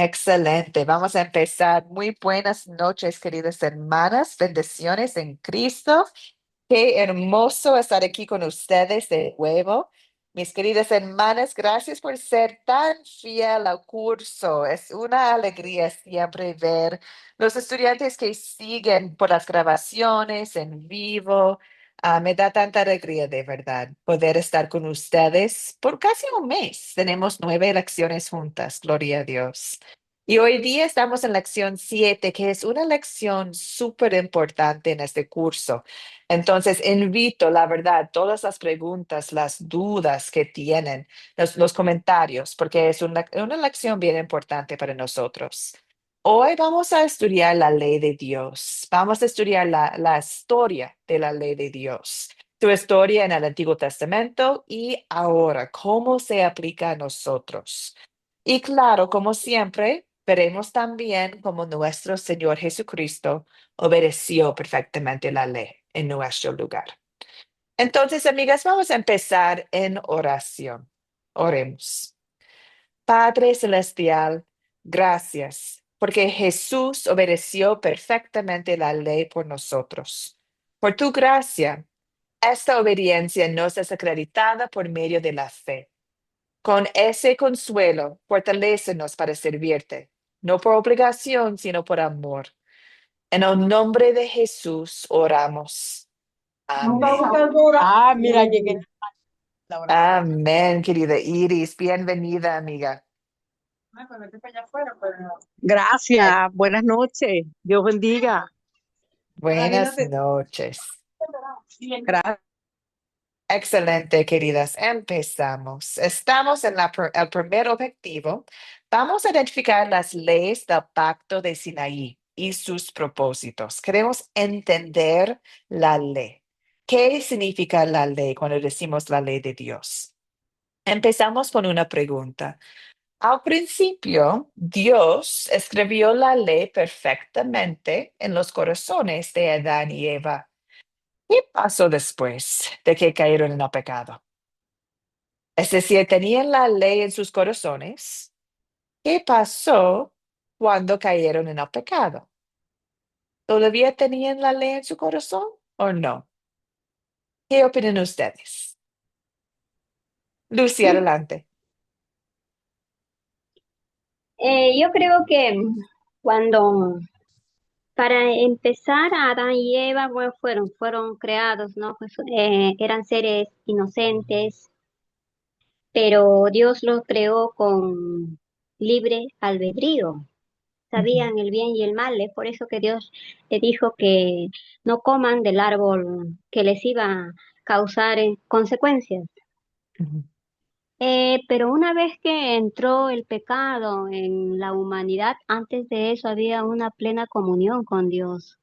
Excelente. Vamos a empezar. Muy buenas noches, queridas hermanas. Bendiciones en Cristo. Qué hermoso estar aquí con ustedes de nuevo. Mis queridas hermanas, gracias por ser tan fiel al curso. Es una alegría siempre ver los estudiantes que siguen por las grabaciones en vivo. Me da tanta alegría de verdad poder estar con ustedes por casi un mes. Tenemos 9 lecciones juntas, gloria a Dios. Y hoy día estamos en lección 7, que es una lección súper importante en este curso. Entonces, invito, la verdad, todas las preguntas, las dudas que tienen, los comentarios, porque es una lección bien importante para nosotros. Hoy vamos a estudiar la ley de Dios. Vamos a estudiar la historia de la ley de Dios, su historia en el Antiguo Testamento y ahora, cómo se aplica a nosotros. Y claro, como siempre, veremos también cómo nuestro Señor Jesucristo obedeció perfectamente la ley en nuestro lugar. Entonces, amigas, vamos a empezar en oración. Oremos. Padre Celestial, gracias, porque Jesús obedeció perfectamente la ley por nosotros. Por tu gracia, esta obediencia nos es acreditada por medio de la fe. Con ese consuelo, fortalécenos para servirte, no por obligación, sino por amor. En el nombre de Jesús oramos. Amén. Mira que la oración. Amén, querida Iris. Bienvenida, amiga. Gracias, Eh, buenas noches, Dios bendiga. Buenas noches. Gracias. Excelente, queridas. Empezamos. Estamos en el primer objetivo. Vamos a identificar las leyes del pacto de Sinaí y sus propósitos. Queremos entender la ley. ¿Qué significa la ley cuando decimos la ley de Dios? Empezamos con una pregunta. Al principio, Dios escribió la ley perfectamente en los corazones de Adán y Eva. ¿Qué pasó después de que cayeron en el pecado? Es decir, tenían la ley en sus corazones. ¿Qué pasó cuando cayeron en el pecado? ¿Todavía tenían la ley en su corazón o no? ¿Qué opinan ustedes? Lucy, adelante. Yo creo que cuando, para empezar, Adán y Eva, bueno, fueron creados, ¿no? Pues, eran seres inocentes, pero Dios los creó con libre albedrío. Ujú, Sabían el bien y el mal, es por eso que Dios le dijo que no coman del árbol que les iba a causar consecuencias. ujú, Pero una vez que entró el pecado en la humanidad, antes de eso había una plena comunión con Dios.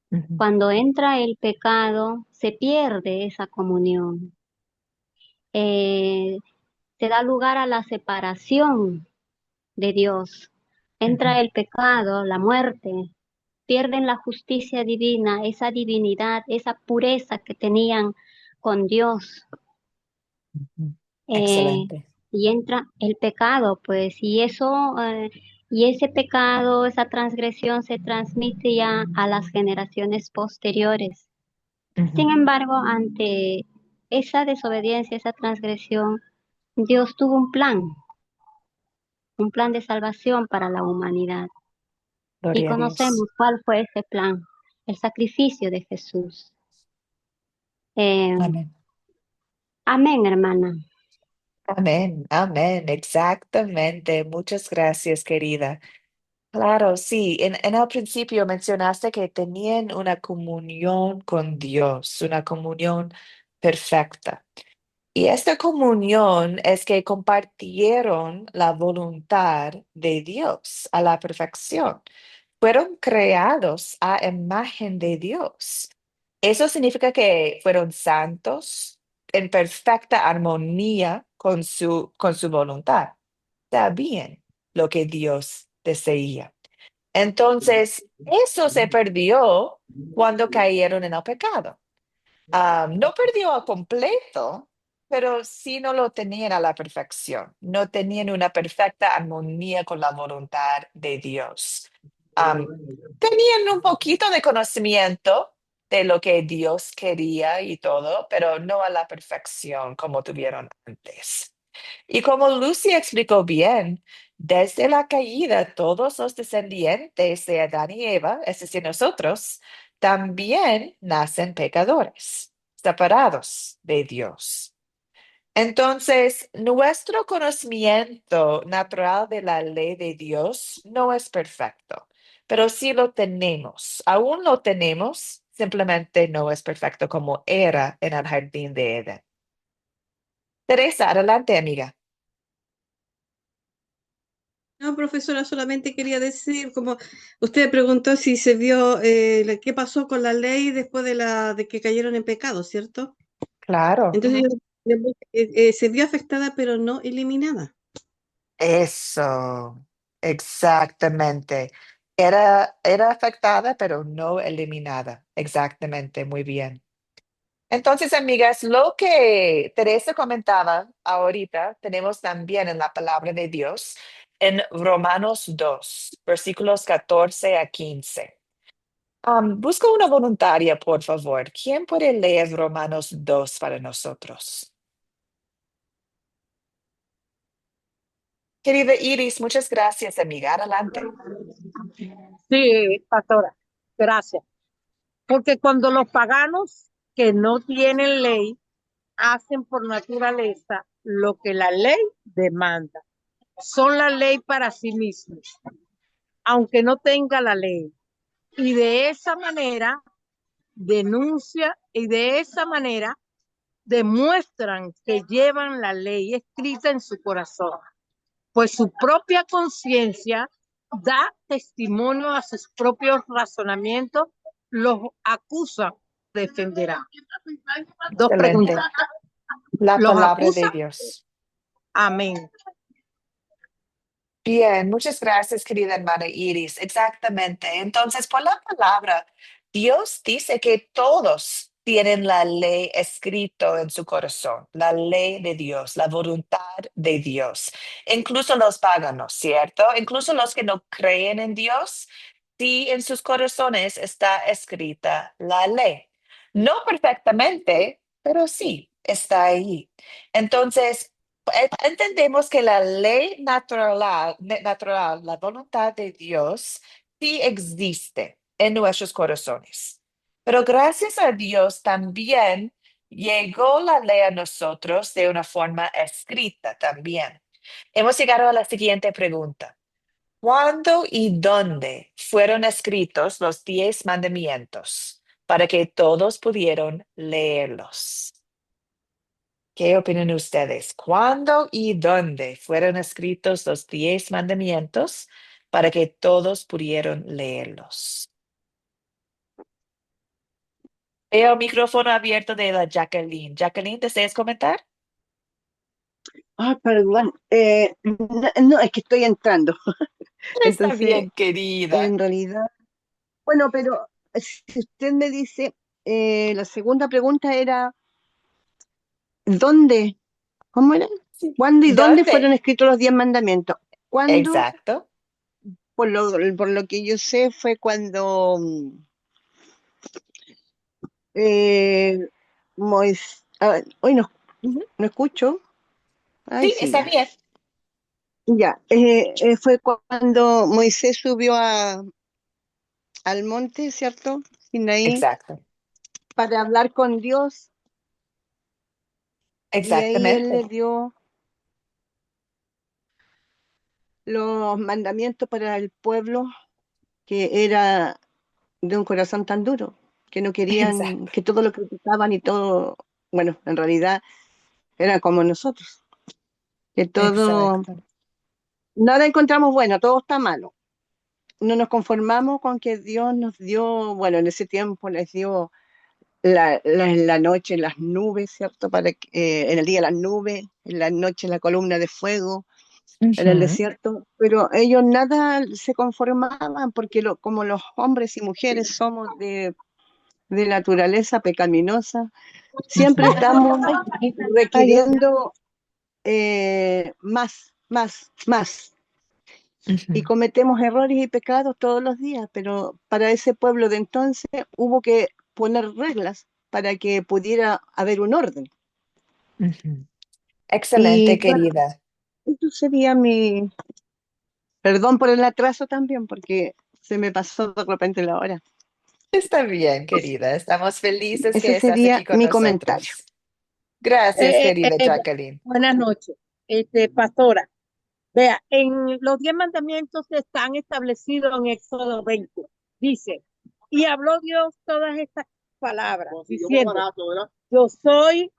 ujú, Cuando entra el pecado, se pierde esa comunión. Eh, Se da lugar a la separación de Dios. ujú, Entra el pecado, la muerte, pierden la justicia divina, esa divinidad, esa pureza que tenían con Dios. ujú. eh, Excelente. y entra el pecado, pues, y ese pecado, esa transgresión se transmite ya a las generaciones posteriores. Ujú, Sin embargo, ante esa desobediencia, esa transgresión, Dios tuvo un plan de salvación para la humanidad. Y gloria a Dios. conocemos cuál fue ese plan, el sacrificio de Jesús. Eh, Amén. Amén, hermana. Amén, amén, exactamente. Muchas gracias, querida. Claro, sí, en el principio mencionaste que tenían una comunión con Dios, una comunión perfecta. Y esta comunión es que compartieron la voluntad de Dios a la perfección. Fueron creados a imagen de Dios. Eso significa que fueron santos en perfecta armonía con su voluntad. Sabían lo que Dios deseía. Entonces, eso se perdió cuando cayeron en el pecado. No perdió a completo, pero sí no lo tenían a la perfección, no tenían una perfecta armonía con la voluntad de Dios. Am, Tenían un poquito de conocimiento de lo que Dios quería y todo, pero no a la perfección como tuvieron antes. Y como Lucy explicó bien, desde la caída, todos los descendientes de Adán y Eva, es decir, nosotros, también nacen pecadores, separados de Dios. Entonces, nuestro conocimiento natural de la ley de Dios no es perfecto, pero sí lo tenemos. Aún lo tenemos, simplemente no es perfecto como era en el jardín de Edén. Teresa, adelante, amiga. No, profesora, solamente quería decir, como usted preguntó si se vio qué pasó con la ley después de que cayeron en pecado, ¿cierto? Claro. Entonces se vio afectada, pero no eliminada. Eso, exactamente. Era afectada, pero no eliminada. Exactamente, muy bien. Entonces, amigas, lo que Teresa comentaba ahorita, tenemos también en la palabra de Dios en Romanos 2, versículos 14 a 15. Busca una voluntaria, por favor. ¿Quién puede leer Romanos 2 para nosotros? Querida Iris, muchas gracias, amiga. Adelante. Sí, pastora, gracias. Porque cuando los paganos que no tienen ley hacen por naturaleza lo que la ley demanda, son la ley para sí mismos, aunque no tenga la ley. Y de esa manera denuncia y de esa manera demuestran que llevan la ley escrita en su corazón, pues su propia conciencia da testimonio a sus propios razonamientos, los acusa, defenderá. Dos preguntas. Excelente. La ¿Los palabra acusa? de Dios. Amén. Bien, muchas gracias, querida hermana Iris. Exactamente. Entonces, por la palabra, Dios dice que todos tienen la ley escrito en su corazón, la ley de Dios, la voluntad de Dios. Incluso los paganos, ¿cierto? Incluso los que no creen en Dios, sí en sus corazones está escrita la ley. No perfectamente, pero sí está ahí. Entonces, entendemos que la ley natural, la voluntad de Dios, sí existe en nuestros corazones. Pero gracias a Dios también llegó la ley a nosotros de una forma escrita también. Hemos llegado a la siguiente pregunta. ¿Cuándo y dónde fueron escritos los 10 mandamientos para que todos pudieran leerlos? ¿Qué opinan ustedes? ¿Cuándo y dónde fueron escritos los 10 mandamientos para que todos pudieran leerlos? Veo micrófono abierto de la Jacqueline. Jacqueline, ¿deseas comentar? Ah, perdón. No, es que estoy entrando. Está Entonces, bien, querida. en realidad, bueno, pero si usted me dice, la segunda pregunta era, ¿dónde? ¿Cómo era? Sí. ¿Cuándo y dónde fueron ¿Dónde? escritos los 10 mandamientos? ¿Cuándo? Exacto. Por lo que yo sé, fue cuando eh, hoy no, Ujú. no escucho. Ay, Sí, sí, está ya. bien. Ya, fue cuando Moisés subió al monte, ¿cierto? Sinaí, Exacto. para hablar con Dios, y ahí él le Exactamente. dio los mandamientos para el pueblo que era de un corazón tan duro, que no querían, Exacto. que todo lo criticaban y todo, bueno, en realidad era como nosotros, que todo, Exacto. nada encontramos bueno, todo está malo. No nos conformamos con que Dios nos dio, bueno, en ese tiempo les dio en la noche las nubes, ¿cierto? En el día las nubes, en la noche la columna de fuego en el Ujú. desierto, pero ellos nada se conformaban porque como los hombres y mujeres somos de naturaleza pecaminosa, siempre estamos requiriendo más. Y Ujú, cometemos errores y pecados todos los días, pero para ese pueblo de entonces hubo que poner reglas para que pudiera haber un orden. ujú. Y Excelente, bueno, querida. eso sería mi... Perdón por el atraso también, porque se me pasó de repente la hora. Está bien, querida. Estamos felices Ese que estás aquí sería con mi comentario. nosotros. Gracias, Eh, eh, querida eh, Jacqueline. Buenas noches, pastora. Vea, en los 10 mandamientos están establecidos en Éxodo 20. Dice, y habló Dios todas estas palabras, diciendo, yo soy,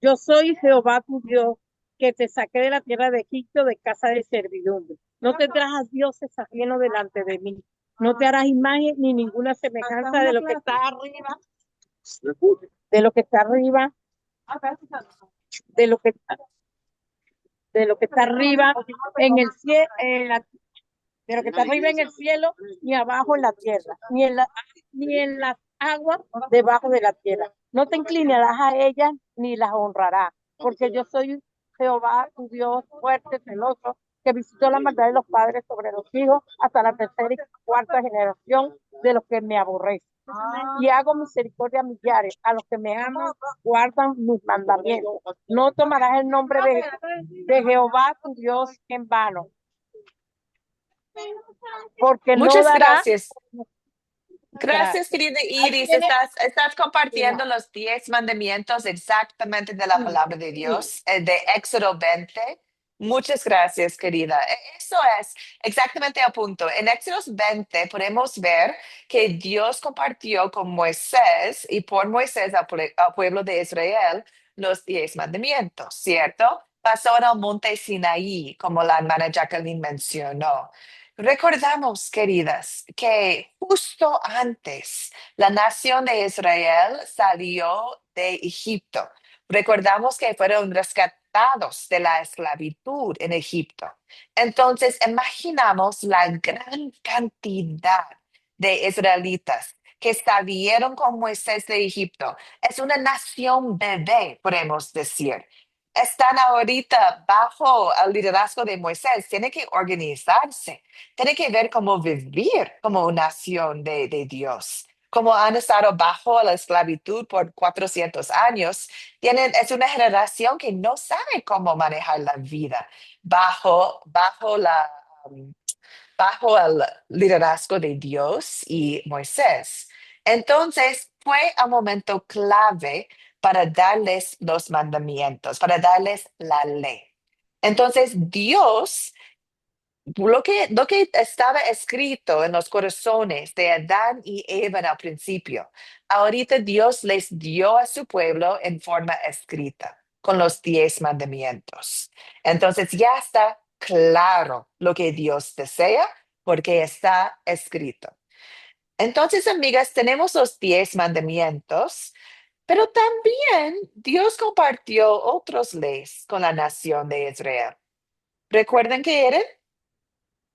yo soy Jehová tu Dios, que te saqué de la tierra de Egipto de casa de servidumbre. No tendrás a dioses ajenos delante de mí. No te harás imagen ni ninguna semejanza de lo que está arriba, de lo que está arriba, de lo que de lo que está arriba en el cielo, de lo que está arriba en el cielo, ni abajo en la tierra, ni en las aguas debajo de la tierra. No te inclinarás a ellas ni las honrarás, porque yo soy Jehová, tu Dios, fuerte, celoso, que visitó la maldad de los padres sobre los hijos hasta la tercera y cuarta generación de los que me aborrecen. Y hago misericordia a millares, a los que me aman, guardan mis mandamientos. No tomarás el nombre de Jehová, tu Dios, en vano, porque no Muchas dará. gracias. Gracias, Gracias. querida Ahí Iris. tiene. Estás compartiendo los 10 mandamientos exactamente de la Sí, palabra de sí. Dios, de Éxodo 20. Muchas gracias, querida. Eso es exactamente a punto. En Éxodo 20 podemos ver que Dios compartió con Moisés y por Moisés al pueblo de Israel los 10 mandamientos, ¿cierto? Pasó en el monte Sinaí, como la hermana Jacqueline mencionó. Recordamos, queridas, que justo antes la nación de Israel salió de Egipto. Recordamos que fueron rescatados de la esclavitud en Egipto. Entonces, imaginamos la gran cantidad de israelitas que salieron con Moisés de Egipto. Es una nación bebé, podemos decir. Están ahorita bajo el liderazgo de Moisés, tienen que organizarse, tienen que ver cómo vivir como una nación de Dios. Como han estado bajo la esclavitud por 400 años, es una generación que no sabe cómo manejar la vida bajo um, bajo el liderazgo de Dios y Moisés. Entonces, fue un momento clave para darles los mandamientos, para darles la ley. Entonces, Dios, lo que estaba escrito en los corazones de Adán y Eva al principio, ahorita Dios les dio a su pueblo en forma escrita, con los 10 mandamientos. Entonces ya está claro lo que Dios desea porque está escrito. Entonces, amigas, tenemos los 10 mandamientos, pero también Dios compartió otras leyes con la nación de Israel. ¿Recuerdan qué eran?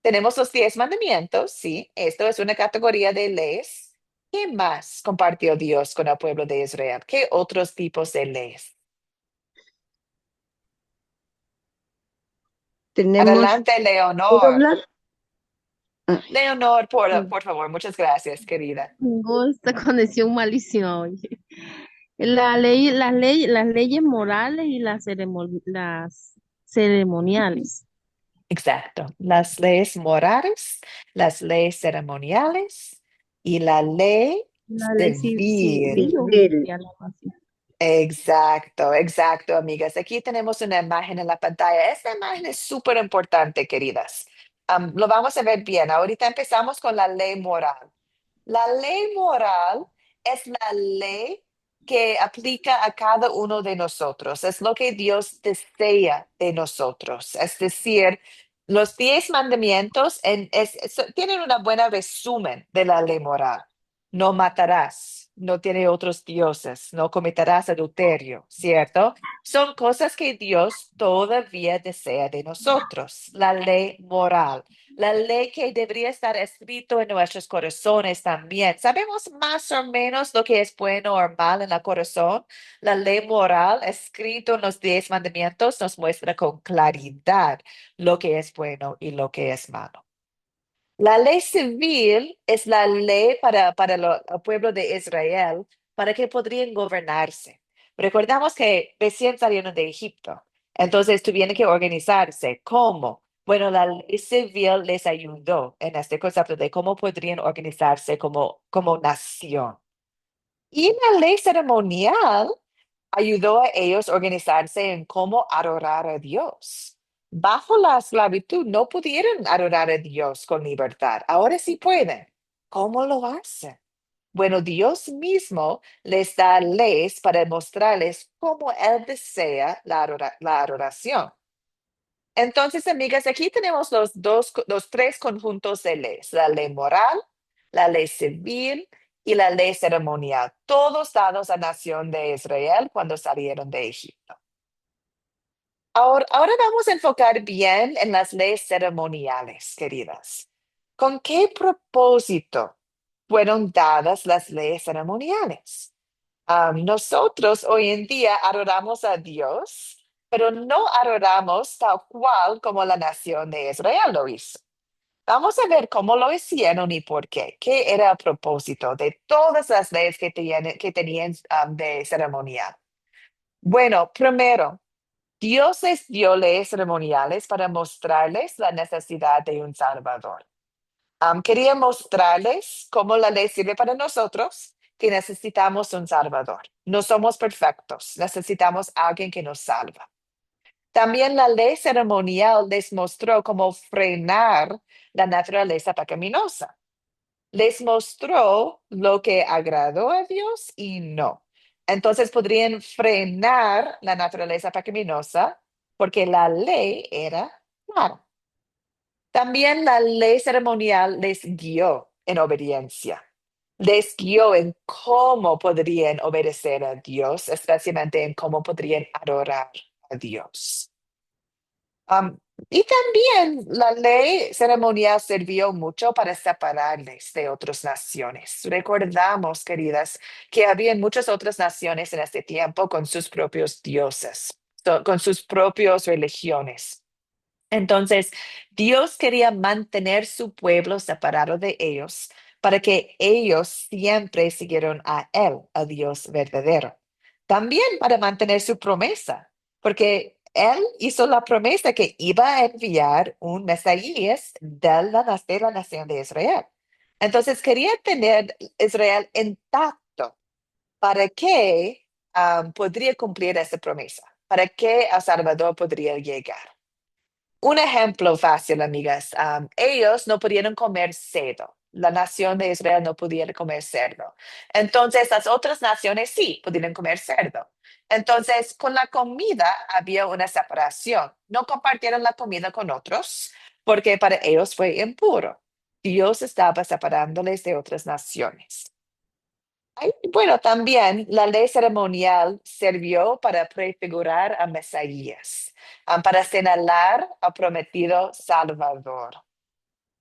Tenemos los 10 mandamientos, sí, esto es una categoría de leyes. ¿Qué más compartió Dios con el pueblo de Israel? ¿Qué otros tipos de leyes? Tenemos, Adelante, ¿puedo Leonor. hablar? Ah, Leonor, por, Mm, por favor, muchas gracias, querida. Tengo esta conexión malísima hoy. Las leyes morales y las ceremoniales. Exacto. Las leyes morales, las leyes ceremoniales y la ley La ley civil. civil o civil. judicial, algo así. Exacto, exacto, amigas. Aquí tenemos una imagen en la pantalla. Esta imagen es súper importante, queridas. Lo vamos a ver bien. Ahorita empezamos con la ley moral. La ley moral es la ley que aplica a cada uno de nosotros. Es lo que Dios desea de nosotros. Es decir, los 10 mandamientos tienen una buena resumen de la ley moral. No matarás, no tiene otros dioses, no cometerás adulterio, ¿cierto? Son cosas que Dios todavía desea de nosotros, la ley moral, la ley que debería estar escrito en nuestros corazones también. Sabemos más o menos lo que es bueno o mal en el corazón. La ley moral escrito en los 10 mandamientos nos muestra con claridad lo que es bueno y lo que es malo. La ley civil es la ley el pueblo de Israel para que podrían gobernarse. Recordamos que recién salieron de Egipto, entonces tuvieron que organizarse. ¿Cómo? Bueno, la ley civil les ayudó en este concepto de cómo podrían organizarse como nación. Y la ley ceremonial ayudó a ellos a organizarse en cómo adorar a Dios. Bajo la esclavitud no pudieron adorar a Dios con libertad. Ahora sí pueden. ¿Cómo lo hacen? Bueno, Dios mismo les da leyes para mostrarles cómo Él desea la adoración. Entonces, amigas, aquí tenemos los tres conjuntos de leyes, la ley moral, la ley civil y la ley ceremonial, todos dados a la nación de Israel cuando salieron de Egipto. Ahora vamos a enfocar bien en las leyes ceremoniales, queridas. ¿Con qué propósito fueron dadas las leyes ceremoniales? Nosotros hoy en día adoramos a Dios, pero no adoramos tal cual como la nación de Israel lo hizo. Vamos a ver cómo lo hicieron y por qué. ¿Qué era el propósito de todas las leyes que tenían de ceremonial? Bueno, primero, Dios les dio leyes ceremoniales para mostrarles la necesidad de un Salvador. Quería mostrarles cómo la ley sirve para nosotros, que necesitamos un Salvador. No somos perfectos, necesitamos a alguien que nos salva. También la ley ceremonial les mostró cómo frenar la naturaleza pecaminosa. Les mostró lo que agradó a Dios y no. Entonces podrían frenar la naturaleza pecaminosa porque la ley era clara. También la ley ceremonial les guió en obediencia. Les guió en cómo podrían obedecer a Dios, especialmente en cómo podrían adorar a Dios. Um, y también la ley ceremonial sirvió mucho para separarles de otras naciones. Recordamos, queridas, que había muchas otras naciones en este tiempo con sus propios dioses, con sus propias religiones. Entonces, Dios quería mantener su pueblo separado de ellos para que ellos siempre siguieran a Él, a Dios verdadero. También para mantener su promesa, porque Él hizo la promesa que iba a enviar un Mesías de la nación de Israel. Entonces, quería tener Israel intacto para que podría cumplir esa promesa, para que el Salvador podría llegar. Un ejemplo fácil, amigas. Ellos no pudieron comer cerdo. La nación de Israel no pudiera comer cerdo. Entonces, las otras naciones sí pudieron comer cerdo. Entonces, con la comida había una separación. No compartieron la comida con otros porque para ellos fue impuro. Dios estaba separándoles de otras naciones. Bueno, también la ley ceremonial sirvió para prefigurar a Mesías, para señalar al prometido Salvador.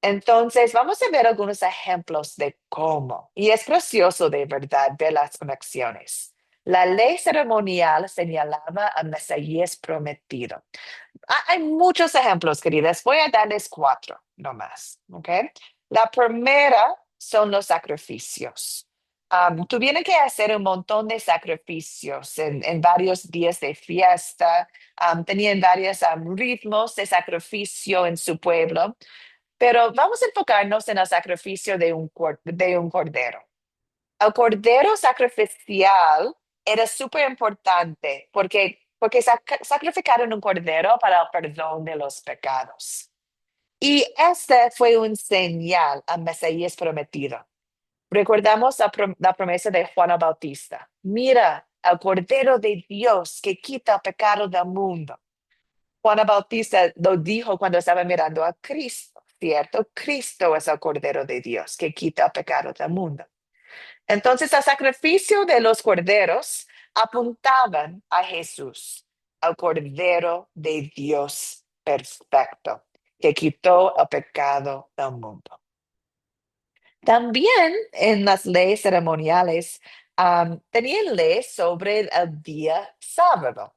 Entonces, vamos a ver algunos ejemplos de cómo. Y es precioso de verdad ver las conexiones. La ley ceremonial señalaba al Mesías prometido. Hay muchos ejemplos, queridas. Voy a darles 4 nomás, ¿ok? La primera son los sacrificios. Tuvieron que hacer un montón de sacrificios en varios días de fiesta. Tenían varios ritmos de sacrificio en su pueblo, pero vamos a enfocarnos en el sacrificio de un cordero. El cordero sacrificial era súper importante porque sacrificaron un cordero para el perdón de los pecados. Y este fue un señal al Mesías prometido. Recordamos la promesa de Juan el Bautista. Mira, el Cordero de Dios que quita el pecado del mundo. Juan el Bautista lo dijo cuando estaba mirando a Cristo, ¿cierto? Cristo es el Cordero de Dios que quita el pecado del mundo. Entonces, el sacrificio de los corderos apuntaban a Jesús, al Cordero de Dios perfecto, que quitó el pecado del mundo. También en las leyes ceremoniales tenían leyes sobre el día sábado.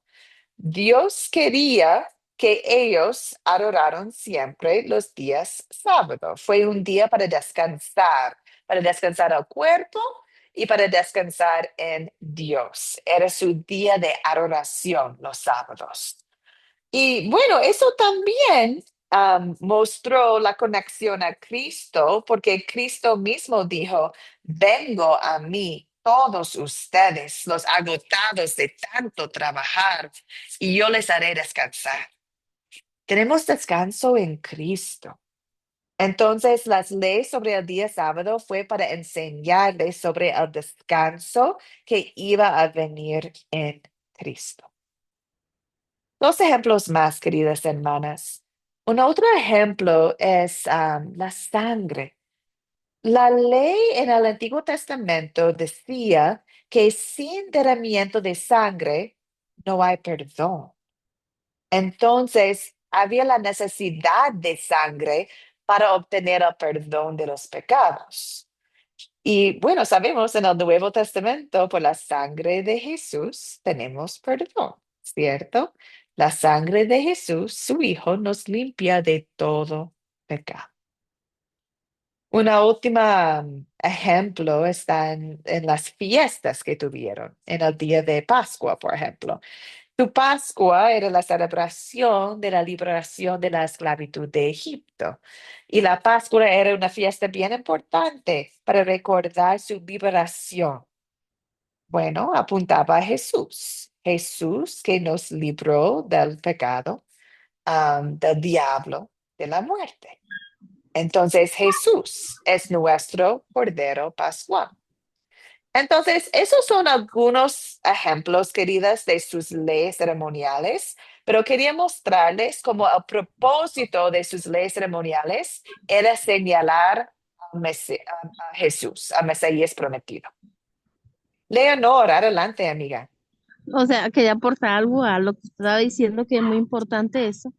Dios quería que ellos adoraran siempre los días sábado. Fue un día para descansar al cuerpo y para descansar en Dios. Era su día de adoración los sábados. Y bueno, eso también mostró la conexión a Cristo, porque Cristo mismo dijo, vengo a mí todos ustedes, los agotados de tanto trabajar, y yo les haré descansar. Tenemos descanso en Cristo. Entonces, las leyes sobre el día sábado fue para enseñarles sobre el descanso que iba a venir en Cristo. Dos ejemplos más, queridas hermanas. Un otro ejemplo es la sangre. La ley en el Antiguo Testamento decía que sin derramamiento de sangre no hay perdón. Entonces, había la necesidad de sangre para obtener el perdón de los pecados. Y bueno, sabemos en el Nuevo Testamento, por la sangre de Jesús tenemos perdón, ¿cierto? La sangre de Jesús, su Hijo, nos limpia de todo pecado. Una última ejemplo está en las fiestas que tuvieron, en el día de Pascua, por ejemplo. Tu Pascua era la celebración de la liberación de la esclavitud de Egipto. Y la Pascua era una fiesta bien importante para recordar su liberación. Bueno, apuntaba a Jesús. Jesús que nos libró del pecado, del diablo, de la muerte. Entonces Jesús es nuestro Cordero Pascual. Entonces, esos son algunos ejemplos, queridas, de sus leyes ceremoniales, pero quería mostrarles cómo el propósito de sus leyes ceremoniales era señalar a Jesús, a Mesías prometido. Leonor, adelante, amiga. O sea, quería aportar algo a lo que estaba diciendo, que es muy importante eso,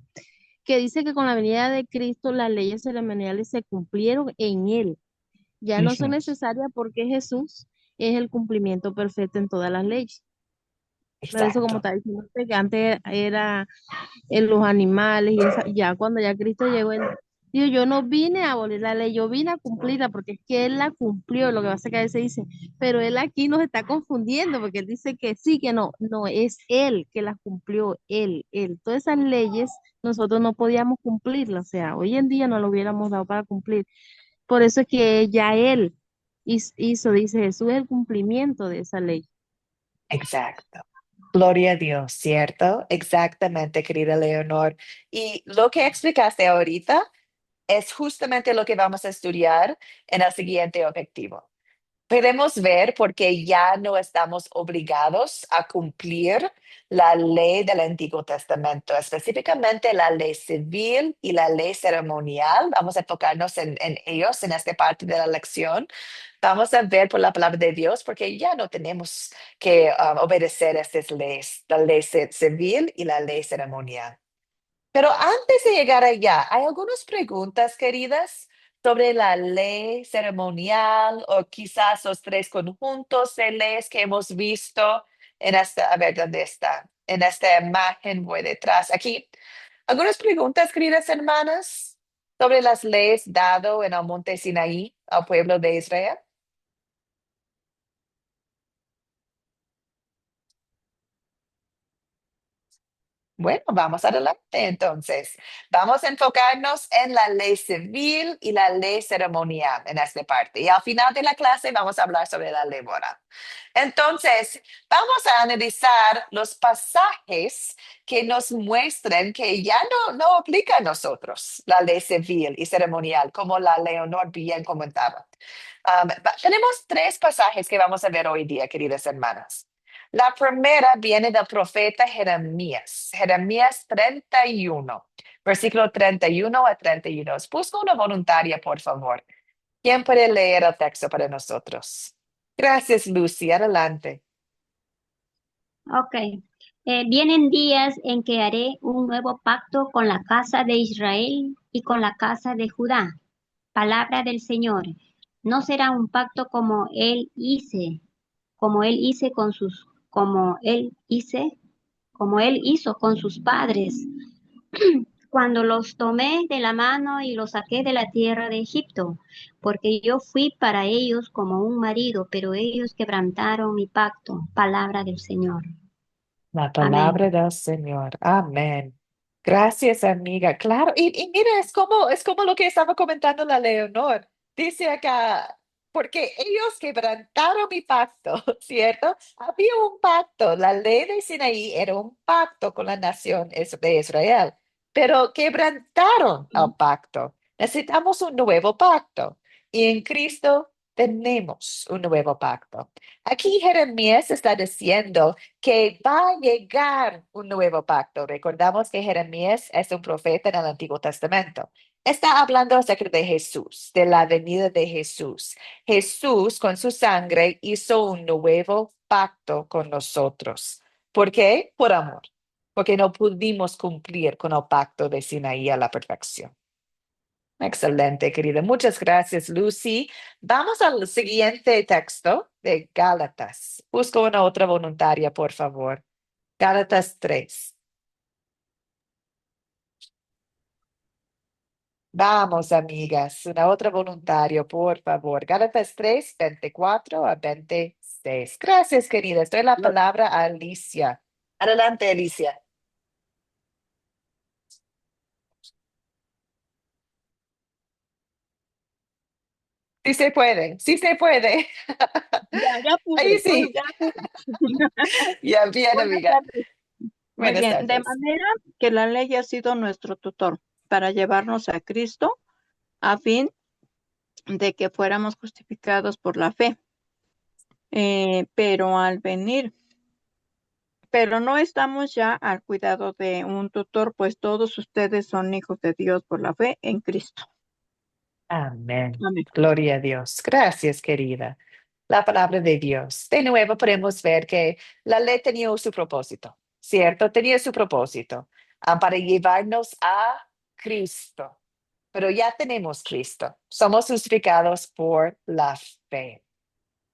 que dice que con la venida de Cristo las leyes ceremoniales se cumplieron en Él. Ya no son Ujú, necesarias porque Jesús es el cumplimiento perfecto en todas las leyes. Por eso, como exacto. está diciendo usted, que antes era en los animales, ya cuando ya Cristo llegó, él dijo, yo no vine a abolir la ley, yo vine a cumplirla, porque es que Él la cumplió. Lo que pasa es que a veces dice, pero Él aquí nos está confundiendo, porque Él dice que sí, que no, no, es Él que las cumplió, Él. Todas esas leyes nosotros no podíamos cumplirlas, o sea, hoy en día no lo hubiéramos dado para cumplir. Por eso es que ya Él hizo, dice Jesús, el cumplimiento de esa ley. Exacto. Gloria a Dios, ¿cierto? Exactamente, querida Leonor. Y lo que explicaste ahorita es justamente lo que vamos a estudiar en el siguiente objetivo. Podemos ver porque ya no estamos obligados a cumplir la ley del Antiguo Testamento, específicamente la ley civil y la ley ceremonial. Vamos a enfocarnos en ellos en esta parte de la lección. Vamos a ver por la palabra de Dios porque ya no tenemos que obedecer estas leyes, la ley civil y la ley ceremonial. Pero antes de llegar allá, ¿hay algunas preguntas, queridas, sobre la ley ceremonial o quizás los tres conjuntos de leyes que hemos visto en esta, a ver, ¿dónde está? En esta imagen, voy detrás, aquí. ¿Algunas preguntas, queridas hermanas, sobre las leyes dado en el monte Sinaí al pueblo de Israel? Bueno, vamos adelante entonces. Vamos a enfocarnos en la ley civil y la ley ceremonial en esta parte. Y al final de la clase vamos a hablar sobre la ley moral. Entonces, vamos a analizar los pasajes que nos muestran que ya no aplica a nosotros la ley civil y ceremonial, como la Leonor bien comentaba. Tenemos tres pasajes que vamos a ver hoy día, queridas hermanas. La primera viene del profeta Jeremías, Jeremías 31, versículo 31 a 32. Busca una voluntaria, por favor. ¿Quién puede leer el texto para nosotros? Gracias, Lucy. Adelante. Ok. Vienen días en que haré un nuevo pacto con la casa de Israel y con la casa de Judá. Palabra del Señor. No será un pacto como él hizo con sus padres, cuando los tomé de la mano y los saqué de la tierra de Egipto, porque yo fui para ellos como un marido, pero ellos quebrantaron mi pacto. Palabra del Señor. La Amén. palabra del Señor. Amén. Gracias, amiga. Claro, y mira, es como lo que estaba comentando la Leonor. Dice acá, porque ellos quebrantaron mi pacto, ¿cierto? Había un pacto. La ley de Sinaí era un pacto con la nación de Israel, pero quebrantaron el pacto. Necesitamos un nuevo pacto. Y en Cristo tenemos un nuevo pacto. Aquí Jeremías está diciendo que va a llegar un nuevo pacto. Recordamos que Jeremías es un profeta en el Antiguo Testamento. Está hablando acerca de Jesús, de la venida de Jesús. Jesús con su sangre hizo un nuevo pacto con nosotros. ¿Por qué? Por amor. Porque no pudimos cumplir con el pacto de Sinaí a la perfección. Excelente, querida. Muchas gracias, Lucy. Vamos al siguiente texto de Gálatas. Busco una otra voluntaria, por favor. Gálatas 3. Vamos, amigas. Una otra voluntaria, por favor. Gálatas 3, 24 a 26. Gracias, querida. Estoy la No, palabra a Alicia. Adelante, Alicia. Sí se puede, sí se puede. Ya Ahí pude, sí. ya pude. Ya, bien, Buenas amiga. tardes. Muy Buenas bien, de tardes. manera que la ley ha sido nuestro tutor para llevarnos a Cristo a fin de que fuéramos justificados por la fe. Pero al venir, pero no estamos ya al cuidado de un tutor, pues todos ustedes son hijos de Dios por la fe en Cristo. Amén. Amén. Gloria a Dios. Gracias, querida. La palabra de Dios. De nuevo podemos ver que la ley tenía su propósito, ¿cierto? Tenía su propósito para llevarnos a Cristo. Pero ya tenemos Cristo. Somos justificados por la fe.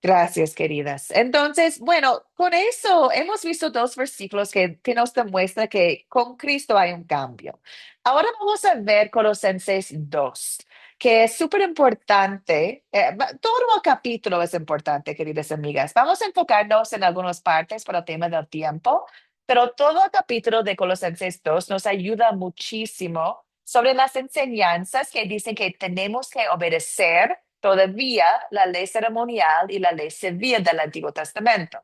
Gracias, queridas. Entonces, bueno, con eso hemos visto dos versículos que nos demuestran que con Cristo hay un cambio. Ahora vamos a ver Colosenses 2, que es súper importante. Todo el capítulo es importante, queridas amigas. Vamos a enfocarnos en algunas partes por el tema del tiempo, pero todo el capítulo de Colosenses 2 nos ayuda muchísimo sobre las enseñanzas que dicen que tenemos que obedecer todavía la ley ceremonial y la ley civil del Antiguo Testamento.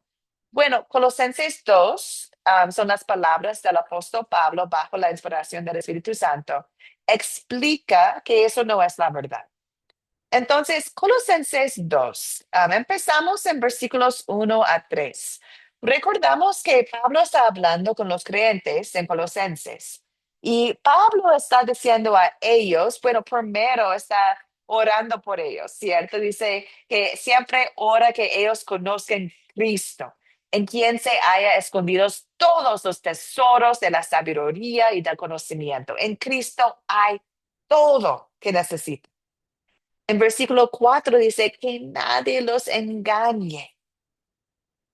Bueno, Colosenses 2 son las palabras del apóstol Pablo bajo la inspiración del Espíritu Santo. Explica que eso no es la verdad. Entonces, Colosenses 2, empezamos en versículos 1 a 3. Recordamos que Pablo está hablando con los creyentes en Colosenses y Pablo está diciendo a ellos, bueno, primero está orando por ellos, ¿cierto? Dice que siempre ora que ellos conozcan Cristo, en quien se haya escondidos todos los tesoros de la sabiduría y del conocimiento. En Cristo hay todo que necesitan. En versículo 4 dice que nadie los engañe.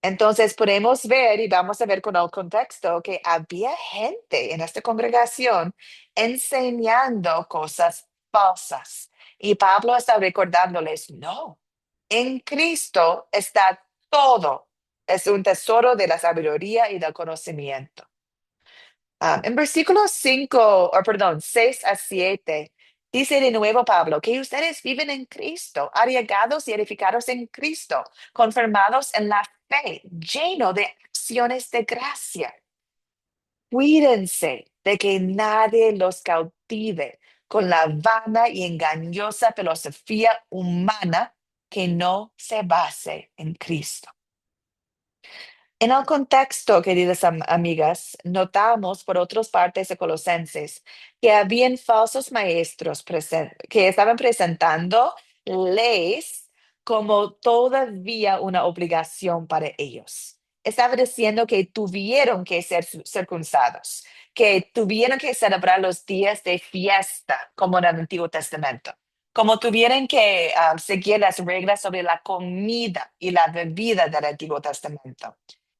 Entonces podemos ver y vamos a ver con el contexto que había gente en esta congregación enseñando cosas falsas. Y Pablo está recordándoles, no, en Cristo está todo. Es un tesoro de la sabiduría y del conocimiento. En versículos 6 a 7, dice de nuevo Pablo que ustedes viven en Cristo, arriesgados y edificados en Cristo, confirmados en la fe, lleno de acciones de gracia. Cuídense de que nadie los cautive con la vana y engañosa filosofía humana que no se base en Cristo. En el contexto, queridas amigas, notamos por otras partes de Colosenses que habían falsos maestros que estaban presentando leyes como todavía una obligación para ellos. Estaba diciendo que tuvieron que ser circuncidados, que tuvieron que celebrar los días de fiesta, como en el Antiguo Testamento, como tuvieron que seguir las reglas sobre la comida y la bebida del Antiguo Testamento.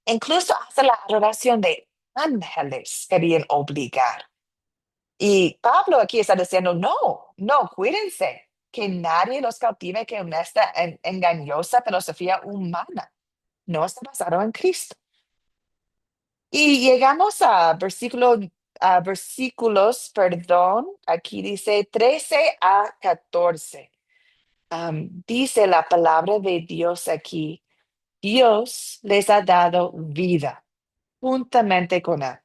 Incluso hasta la adoración de ángeles querían obligar. Y Pablo aquí está diciendo, no, no, cuídense, que nadie los cautive con esta engañosa filosofía humana. No está basado en Cristo. Y llegamos a versículos, perdón, aquí dice 13 a 14. Dice la palabra de Dios aquí, Dios les ha dado vida juntamente con él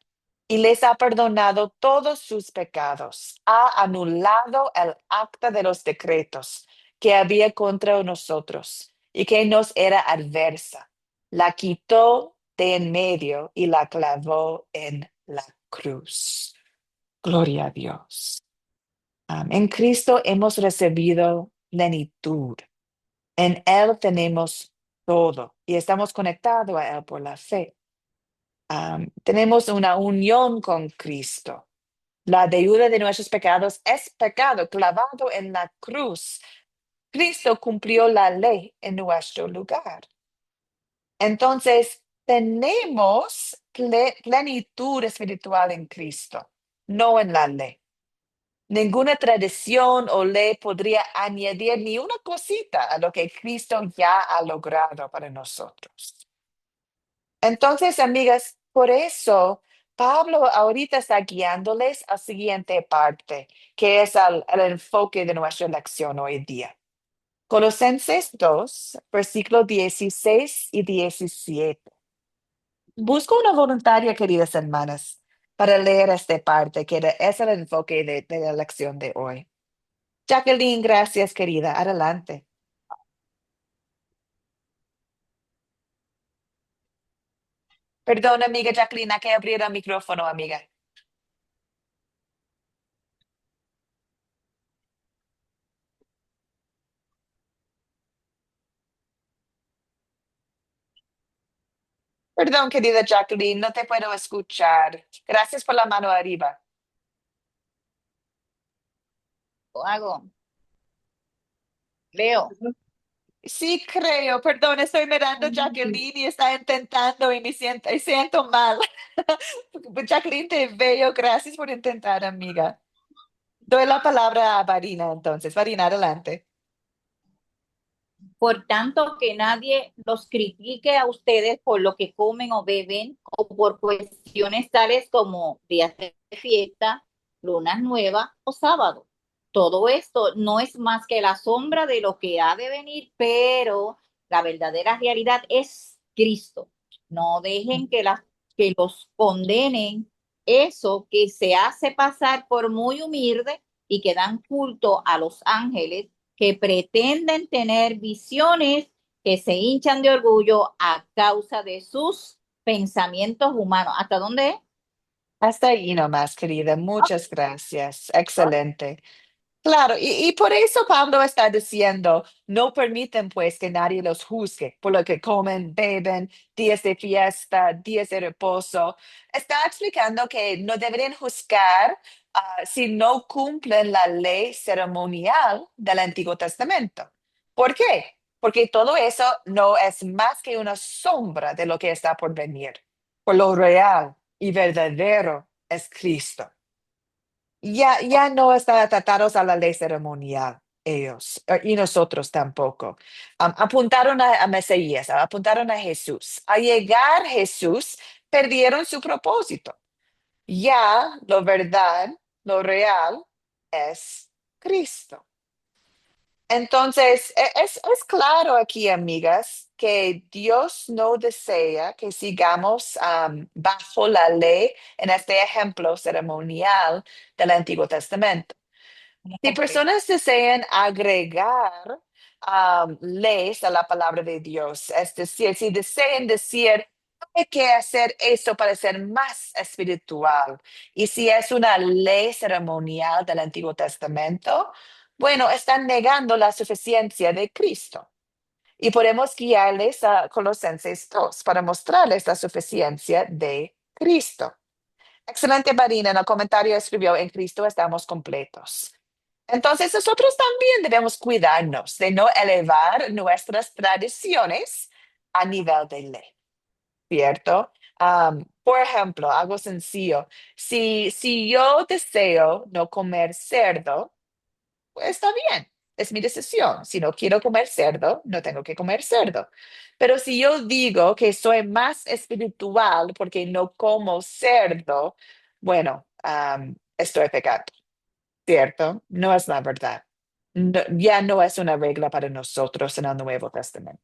y les ha perdonado todos sus pecados. Ha anulado el acta de los decretos que había contra nosotros y que nos era adversa. La quitó de en medio y la clavó en la cruz. Gloria a Dios. En Cristo hemos recibido plenitud. En Él tenemos todo y estamos conectados a Él por la fe. Tenemos una unión con Cristo. La deuda de nuestros pecados es pecado clavado en la cruz. Cristo cumplió la ley en nuestro lugar. Entonces, tenemos plenitud espiritual en Cristo, no en la ley. Ninguna tradición o ley podría añadir ni una cosita a lo que Cristo ya ha logrado para nosotros. Entonces, amigas, por eso Pablo ahorita está guiándoles a la siguiente parte, que es el enfoque de nuestra lección hoy día. Colosenses 2, versículos 16 y 17. Busco una voluntaria, queridas hermanas, para leer esta parte, que es el enfoque de la lección de hoy. Jacqueline, gracias, querida. Adelante. Perdón, amiga Jacqueline, hay que abrir el micrófono, amiga. Perdón, querida Jacqueline, no te puedo escuchar. Gracias por la mano arriba. Lo hago. Leo. Sí, creo. Perdón, estoy mirando a Jacqueline y está intentando y siento mal. Jacqueline, te veo. Gracias por intentar, amiga. Doy la palabra a Varina, entonces. Varina, adelante. Por tanto, que nadie los critique a ustedes por lo que comen o beben o por cuestiones tales como días de fiesta, lunas nuevas o sábado. Todo esto no es más que la sombra de lo que ha de venir, pero la verdadera realidad es Cristo. No dejen que los condenen eso que se hace pasar por muy humilde y que dan culto a los ángeles que pretenden tener visiones que se hinchan de orgullo a causa de sus pensamientos humanos. ¿Hasta dónde? Hasta ahí nomás, querida. Muchas gracias. Excelente. Claro, y por eso Pablo está diciendo, no permiten pues que nadie los juzgue por lo que comen, beben, días de fiesta, días de reposo. Está explicando que no deberían juzgar si no cumplen la ley ceremonial del Antiguo Testamento. ¿Por qué? Porque todo eso no es más que una sombra de lo que está por venir. Por lo real y verdadero es Cristo. Ya no están atados a la ley ceremonial ellos, y nosotros tampoco. Apuntaron a Mesías, apuntaron a Jesús. Al llegar Jesús, perdieron su propósito. Ya lo verdad, lo real es Cristo. Entonces, es claro aquí, amigas, que Dios no desea que sigamos bajo la ley en este ejemplo ceremonial del Antiguo Testamento. Si personas desean agregar leyes a la palabra de Dios, es decir, si desean decir, hay que hacer esto para ser más espiritual, y si es una ley ceremonial del Antiguo Testamento, bueno, están negando la suficiencia de Cristo. Y podemos guiarles a Colosenses 2 para mostrarles la suficiencia de Cristo. Excelente, Marina. En el comentario escribió, en Cristo estamos completos. Entonces, nosotros también debemos cuidarnos de no elevar nuestras tradiciones a nivel de ley, ¿cierto? Por ejemplo, algo sencillo. Si yo deseo no comer cerdo, pues está bien, es mi decisión. Si no quiero comer cerdo, no tengo que comer cerdo. Pero si yo digo que soy más espiritual porque no como cerdo, bueno, estoy pecando, ¿cierto? No es la verdad. Ya no es una regla para nosotros en el Nuevo Testamento.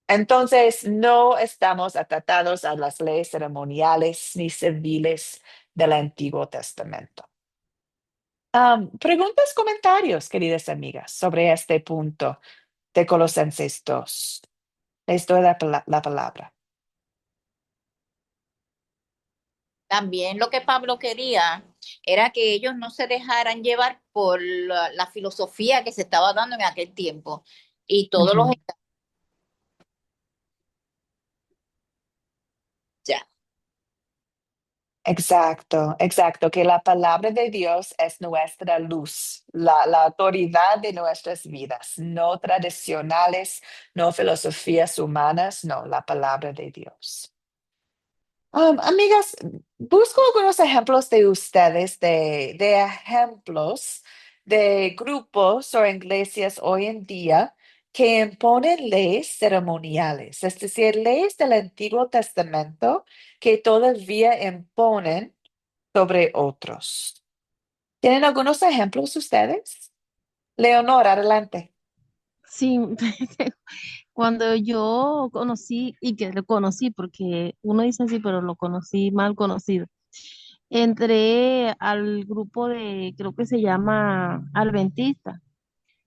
Entonces, no estamos atados a las leyes ceremoniales ni civiles del Antiguo Testamento. Preguntas, comentarios, queridas amigas, sobre este punto de Colosenses 2. Les doy la palabra. También lo que Pablo quería era que ellos no se dejaran llevar por la filosofía que se estaba dando en aquel tiempo. Y todos los Ujú. ya. Exacto, exacto, que la palabra de Dios es nuestra luz, la autoridad de nuestras vidas, no tradicionales, no filosofías humanas, no, la palabra de Dios. Amigas, busco algunos ejemplos de ustedes, de ejemplos de grupos o iglesias hoy en día que imponen leyes ceremoniales, es decir, leyes del Antiguo Testamento que todavía imponen sobre otros. ¿Tienen algunos ejemplos ustedes? Leonor, adelante. Sí, cuando yo conocí, y que lo conocí, porque uno dice así, pero lo conocí mal conocido, entré al grupo de, creo que se llama Adventista.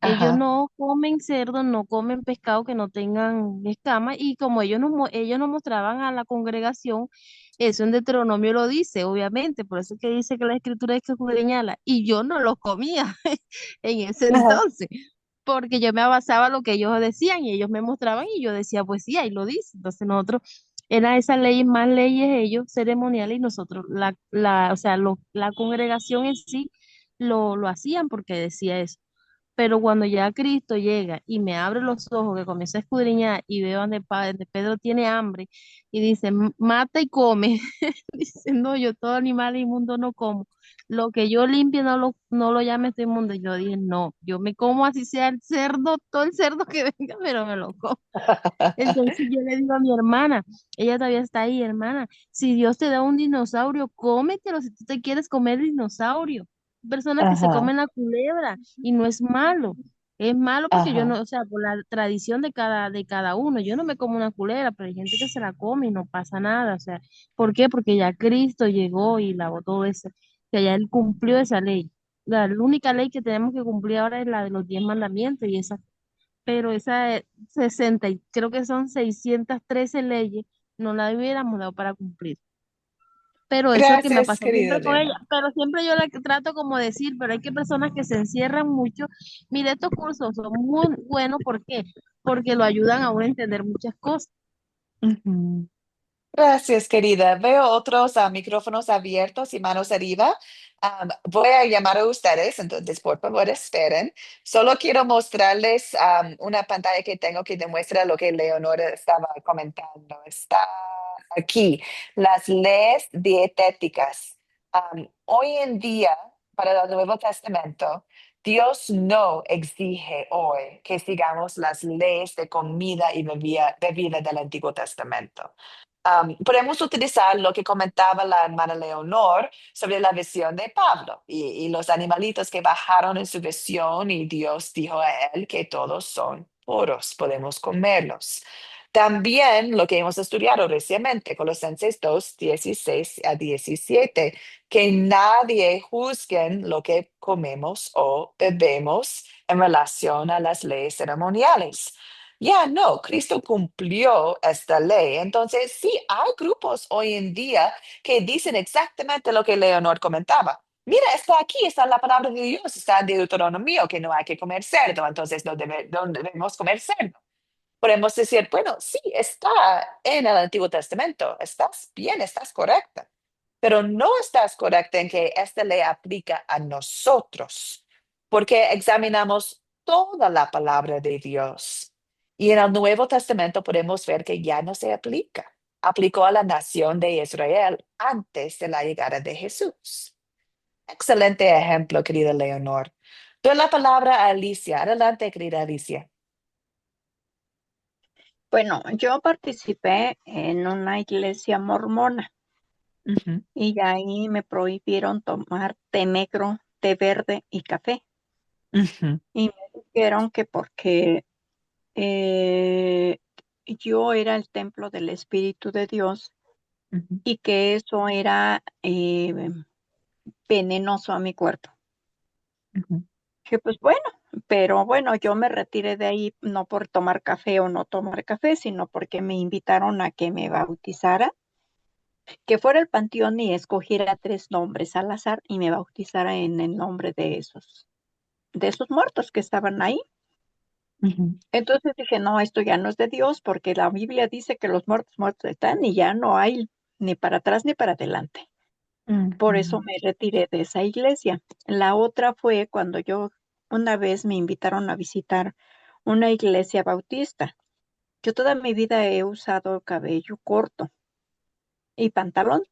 Ellos Ajá, no comen cerdo, no comen pescado que no tengan escamas, y como ellos nos mostraban a la congregación, eso en Deuteronomio lo dice, obviamente, por eso es que dice que la escritura es que escudriñala, y yo no los comía en ese ajá, entonces, porque yo me basaba en lo que ellos decían y ellos me mostraban y yo decía, pues sí, ahí lo dice. Entonces nosotros, era esas leyes, más leyes ellos ceremoniales, y nosotros, o sea, la congregación en sí lo hacían porque decía eso. Pero cuando ya Cristo llega y me abre los ojos, que comienzo a escudriñar y veo donde Pedro tiene hambre y dice, mata y come", dice, no, yo todo animal inmundo no como. Lo que yo limpie no lo llames de inmundo. Y yo dije, no, yo me como así sea el cerdo, todo el cerdo que venga, pero me lo como. Entonces yo le digo a mi hermana, ella todavía está ahí, hermana, si Dios te da un dinosaurio, cómetelo si tú te quieres comer el dinosaurio. Personas que se ajá, comen la culebra y no es malo. Es malo porque yo ajá. no, o sea, por la tradición de cada uno. Yo no me como una culebra, pero hay gente que se la come y no pasa nada. O sea, ¿por qué? Porque ya Cristo llegó y lavó todo eso, que ya Él cumplió esa ley. La única ley que tenemos que cumplir ahora es la de los 10 mandamientos, y esa, pero esa 60, y creo que son 613 leyes, no la hubiéramos dado para cumplir. Pero eso es lo que me Gracias, pasa querida siempre con ella, Elena. pero siempre yo le trato como decir, pero hay que personas que se encierran mucho. Mire, estos cursos son muy buenos, ¿por qué? Porque lo ayudan a uno a entender muchas cosas. Ujú. Gracias, querida. Veo otros micrófonos abiertos y manos arriba. Voy a llamar a ustedes, entonces por favor esperen. Solo quiero mostrarles una pantalla que tengo que demuestra lo que Leonora estaba comentando. Está aquí, las leyes dietéticas. Hoy en día, para el Nuevo Testamento, Dios no exige hoy que sigamos las leyes de comida y bebida del Antiguo Testamento. Podemos utilizar lo que comentaba la hermana Leonor sobre la visión de Pablo y los animalitos que bajaron en su visión y Dios dijo a él que todos son puros, podemos comerlos. También lo que hemos estudiado recientemente, Colosenses 2, 16 a 17, que nadie juzgue lo que comemos o bebemos en relación a las leyes ceremoniales. Ya no, Cristo cumplió esta ley. Entonces, sí, hay grupos hoy en día que dicen exactamente lo que Leonor comentaba. Mira, está aquí, está en la palabra de Dios, está en Deuteronomio que no hay que comer cerdo, entonces no debemos comer cerdo. podemos decir, bueno, sí, está en el Antiguo Testamento, estás bien, estás correcta, pero no estás correcta en que esta ley aplica a nosotros, porque examinamos toda la palabra de Dios. Y en el Nuevo Testamento podemos ver que ya no se aplica. Aplicó a la nación de Israel antes de la llegada de Jesús. Excelente ejemplo, querida Leonor. Doy la palabra a Alicia. Adelante, querida Alicia. Bueno, yo participé en una iglesia mormona Ujú, y ahí me prohibieron tomar té negro, té verde y café. ujú, Y me dijeron que porque eh, yo era el templo del Espíritu de Dios ujú, y que eso era venenoso a mi cuerpo. ujú, Que pues bueno, pero bueno, yo me retiré de ahí no por tomar café o no tomar café, sino porque me invitaron a que me bautizara, que fuera al panteón y escogiera 3 nombres al azar y me bautizara en el nombre de esos muertos que estaban ahí. ujú, Entonces dije, no, esto ya no es de Dios, porque la Biblia dice que los muertos muertos están y ya no hay ni para atrás ni para adelante. Por eso ujú. me retiré de esa iglesia. La otra fue cuando yo una vez me invitaron a visitar una iglesia bautista. Yo toda mi vida he usado cabello corto y pantalón.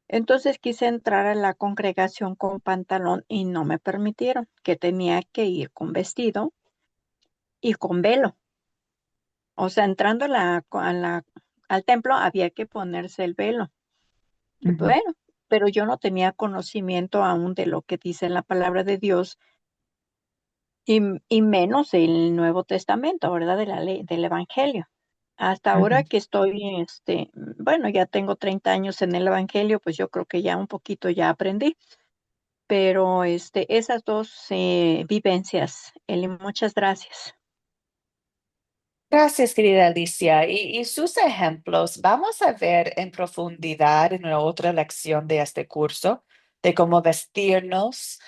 Entonces quise entrar a la congregación con pantalón y no me permitieron, que tenía que ir con vestido y con velo. O sea, entrando al templo había que ponerse el velo. Y Ujú. bueno, pero yo no tenía conocimiento aún de lo que dice la palabra de Dios y menos el Nuevo Testamento, ¿verdad? De la ley, del Evangelio. Hasta ahora Ujú. que estoy, bueno, ya tengo 30 años en el Evangelio, pues yo creo que ya un poquito ya aprendí. Pero esas dos vivencias, Eli, muchas gracias. Gracias, querida Alicia. Y sus ejemplos, vamos a ver en profundidad en una otra lección de este curso, de cómo vestirnos.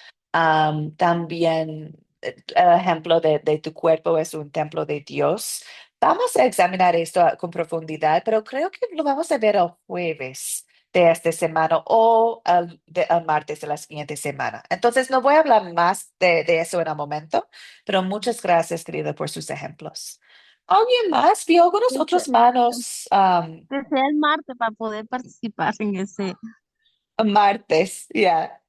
También el ejemplo de tu cuerpo es un templo de Dios. Vamos a examinar esto con profundidad, pero creo que lo vamos a ver el jueves de esta semana o el martes de la siguiente semana. Entonces, no voy a hablar más de eso en el momento, pero muchas gracias, querida, por sus ejemplos. ¿Alguien más vio algunos Que sea, otros manos que sea el martes para poder participar en ese. martes? Ya.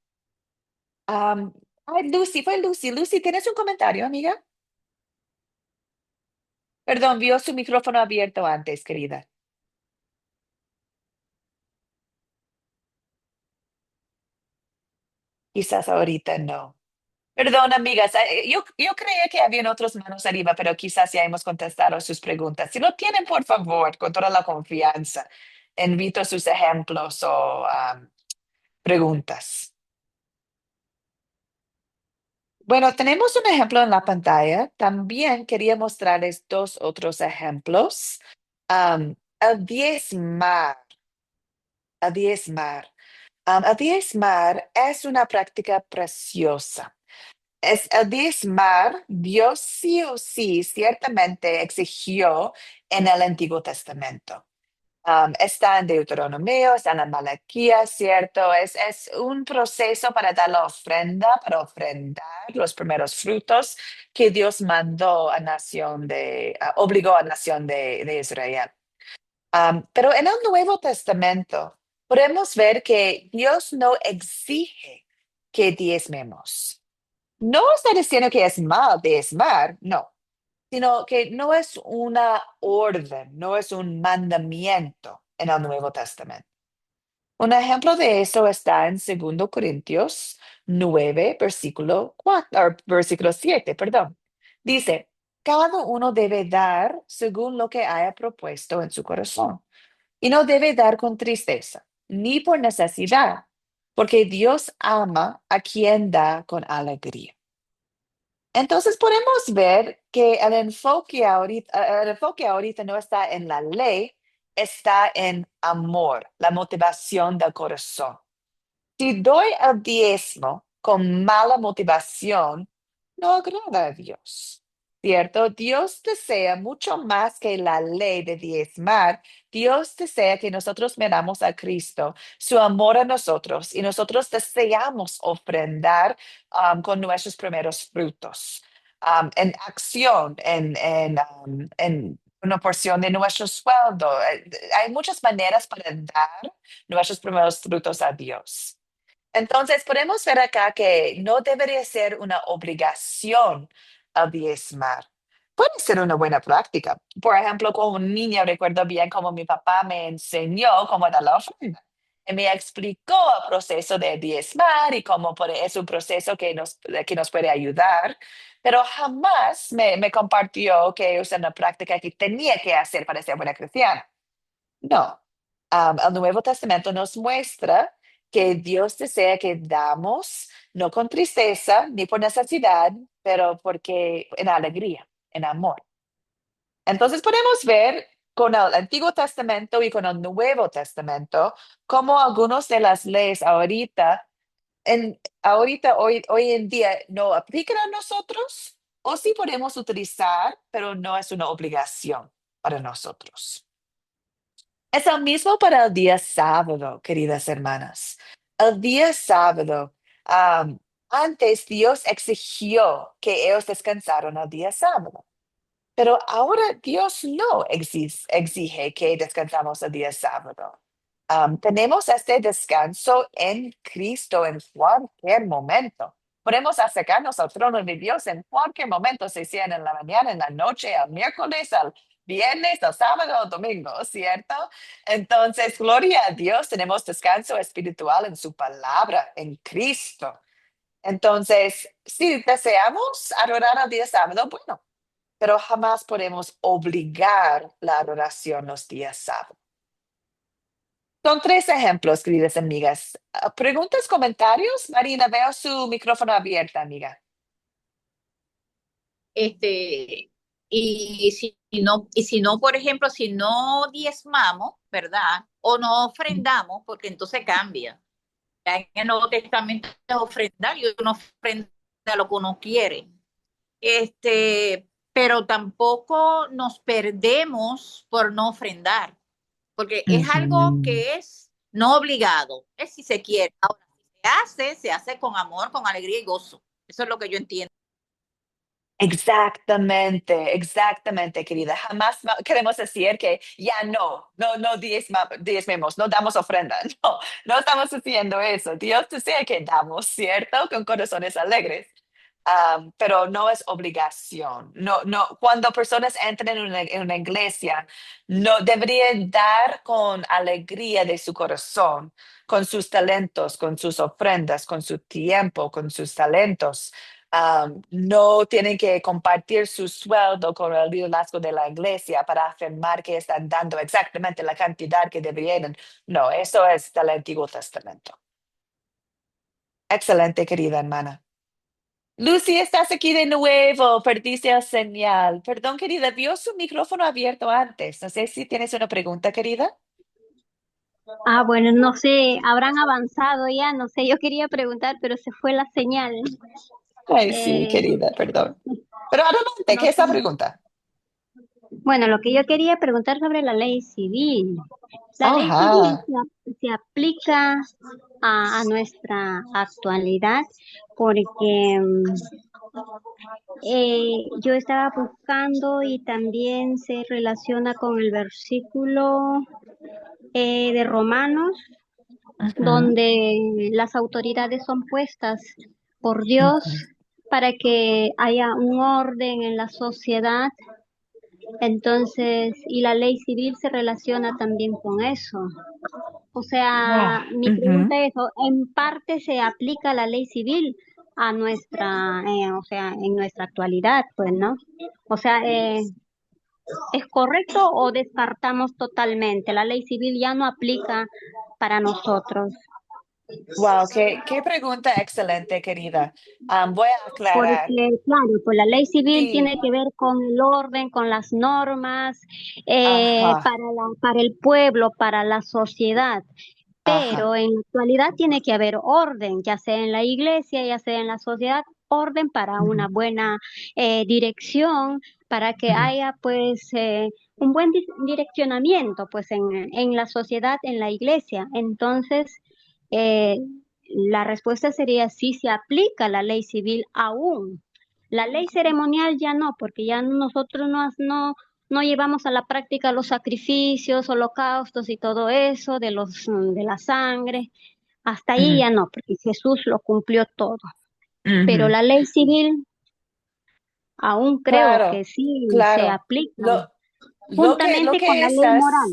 Ay, Lucy, fue Lucy. Lucy, ¿tienes un comentario, amiga? Perdón, vio su micrófono abierto antes, querida. Quizás ahorita no. Perdón, amigas. Yo creía que habían otros manos arriba, pero quizás ya hemos contestado sus preguntas. Si lo tienen, por favor, con toda la confianza, invito sus ejemplos o preguntas. Bueno, tenemos un ejemplo en la pantalla. También quería mostrarles dos otros ejemplos. El diezmar, el diezmar. El diezmar es una práctica preciosa. Es el diezmar, Dios sí o sí ciertamente exigió en el Antiguo Testamento. Está en Deuteronomio, está en la Malaquía, ¿cierto? Es un proceso para dar la ofrenda, para ofrendar los primeros frutos que Dios mandó a obligó a nación de Israel. Pero en el Nuevo Testamento podemos ver que Dios no exige que diezmemos. No está diciendo que es mal diezmar, no, sino que no es una orden, no es un mandamiento en el Nuevo Testamento. Un ejemplo de eso está en 2 Corintios 9, versículo 7, perdón. Dice, cada uno debe dar según lo que haya propuesto en su corazón, y no debe dar con tristeza, ni por necesidad, porque Dios ama a quien da con alegría. Entonces podemos ver que el enfoque ahorita no está en la ley, está en amor, la motivación del corazón. Si doy el diezmo con mala motivación, no agrada a Dios. ¿cierto? Dios desea mucho más que la ley de diezmar. Dios desea que nosotros miramos a Cristo, su amor a nosotros, y nosotros deseamos ofrendar con nuestros primeros frutos, en acción, en una porción de nuestro sueldo. Hay muchas maneras para dar nuestros primeros frutos a Dios. Entonces, podemos ver acá que no debería ser una obligación al diezmar. Puede ser una buena práctica. Por ejemplo, como niña recuerdo bien cómo mi papá me enseñó cómo dar la ofrenda. Y me explicó el proceso de diezmar y cómo es un proceso que nos puede ayudar, pero jamás me compartió que es una práctica que tenía que hacer para ser buena cristiana. No. El Nuevo Testamento nos muestra que Dios desea que damos, no con tristeza ni por necesidad, pero porque en alegría, en amor. Entonces podemos ver con el Antiguo Testamento y con el Nuevo Testamento cómo algunas de las leyes hoy en día no aplican a nosotros, o sí podemos utilizar, pero no es una obligación para nosotros. Es el mismo para el día sábado, queridas hermanas. El día sábado, am, antes Dios exigió que ellos descansaran el día sábado, pero ahora Dios no exige que descansamos el día sábado. Tenemos este descanso en Cristo en cualquier momento. Podemos acercarnos al trono de Dios en cualquier momento, si sea en la mañana, en la noche, el miércoles, el viernes, el sábado o domingo, ¿cierto? Entonces, gloria a Dios, tenemos descanso espiritual en su palabra, en Cristo. Entonces, si deseamos adorar al día sábado, bueno, pero jamás podemos obligar la adoración los días sábados. Son tres ejemplos, queridas amigas. ¿Preguntas, comentarios? Marina, veo su micrófono abierto, amiga. Este, y si no, por ejemplo, si no diezmamos, ¿verdad? O no ofrendamos, porque entonces cambia. Ya en el Nuevo Testamento es ofrendar y uno ofrenda lo que uno quiere. Pero tampoco nos perdemos por no ofrendar, porque es algo Ujú. que es no obligado, es si se quiere. Ahora, si se hace con amor, con alegría y gozo. Eso es lo que yo entiendo. Exactamente, exactamente, querida. Jamás queremos decir que ya no diezmemos, no damos ofrenda. No, no estamos haciendo eso. Dios desea que damos, ¿cierto? Con corazones alegres. Pero no es obligación. No, no, cuando personas entran en una iglesia, no deberían dar con alegría de su corazón, con sus talentos, con sus ofrendas, con su tiempo, con sus talentos. No tienen que compartir su sueldo con el liderazgo de la iglesia para afirmar que están dando exactamente la cantidad que deberían. No, eso es del Antiguo Testamento. Excelente, querida hermana. Lucy, estás aquí de nuevo. Perdiste el señal. Perdón, querida, vio su micrófono abierto antes. No sé si tienes una pregunta, querida. Ah, bueno, no sé, habrán avanzado ya, no sé, yo quería preguntar, pero se fue la señal. Ay, sí, Eh, querida, perdón. Pero adelante, no ¿qué es sé. la pregunta? Bueno, lo que yo quería preguntar sobre la ley civil. La ley civil Ajá. se aplica a nuestra actualidad porque yo estaba buscando y también se relaciona con el versículo de Romanos, Ujú, donde las autoridades son puestas por Dios ujú. para que haya un orden en la sociedad. Entonces, y la ley civil se relaciona también con eso. O sea, Ah, mi ujú. pregunta es, en parte se aplica la ley civil a nuestra, o sea, en nuestra actualidad, pues, ¿no? O sea, ¿es correcto o descartamos totalmente? La ley civil ya no aplica para nosotros. Wow, qué pregunta excelente, querida. Voy a Porque, aclarar. claro, pues la ley civil Sí, tiene que ver con el orden, con las normas, ajá, para el pueblo, para la sociedad. Pero ajá. en la actualidad tiene que haber orden, ya sea en la iglesia, ya sea en la sociedad. orden, para una Ujú, buena dirección, para que ujú, haya pues un buen direccionamiento pues en la sociedad, en la iglesia. Entonces, eh, la respuesta sería sí se aplica la ley civil aún. La ley ceremonial ya no, porque ya nosotros no llevamos a la práctica los sacrificios, holocaustos y todo eso de la sangre. Hasta ahí ujú, ya no, porque Jesús lo cumplió todo. Pero ujú. la ley civil aún creo que Claro, sí se claro. aplica Lo, lo juntamente con que la ley moral.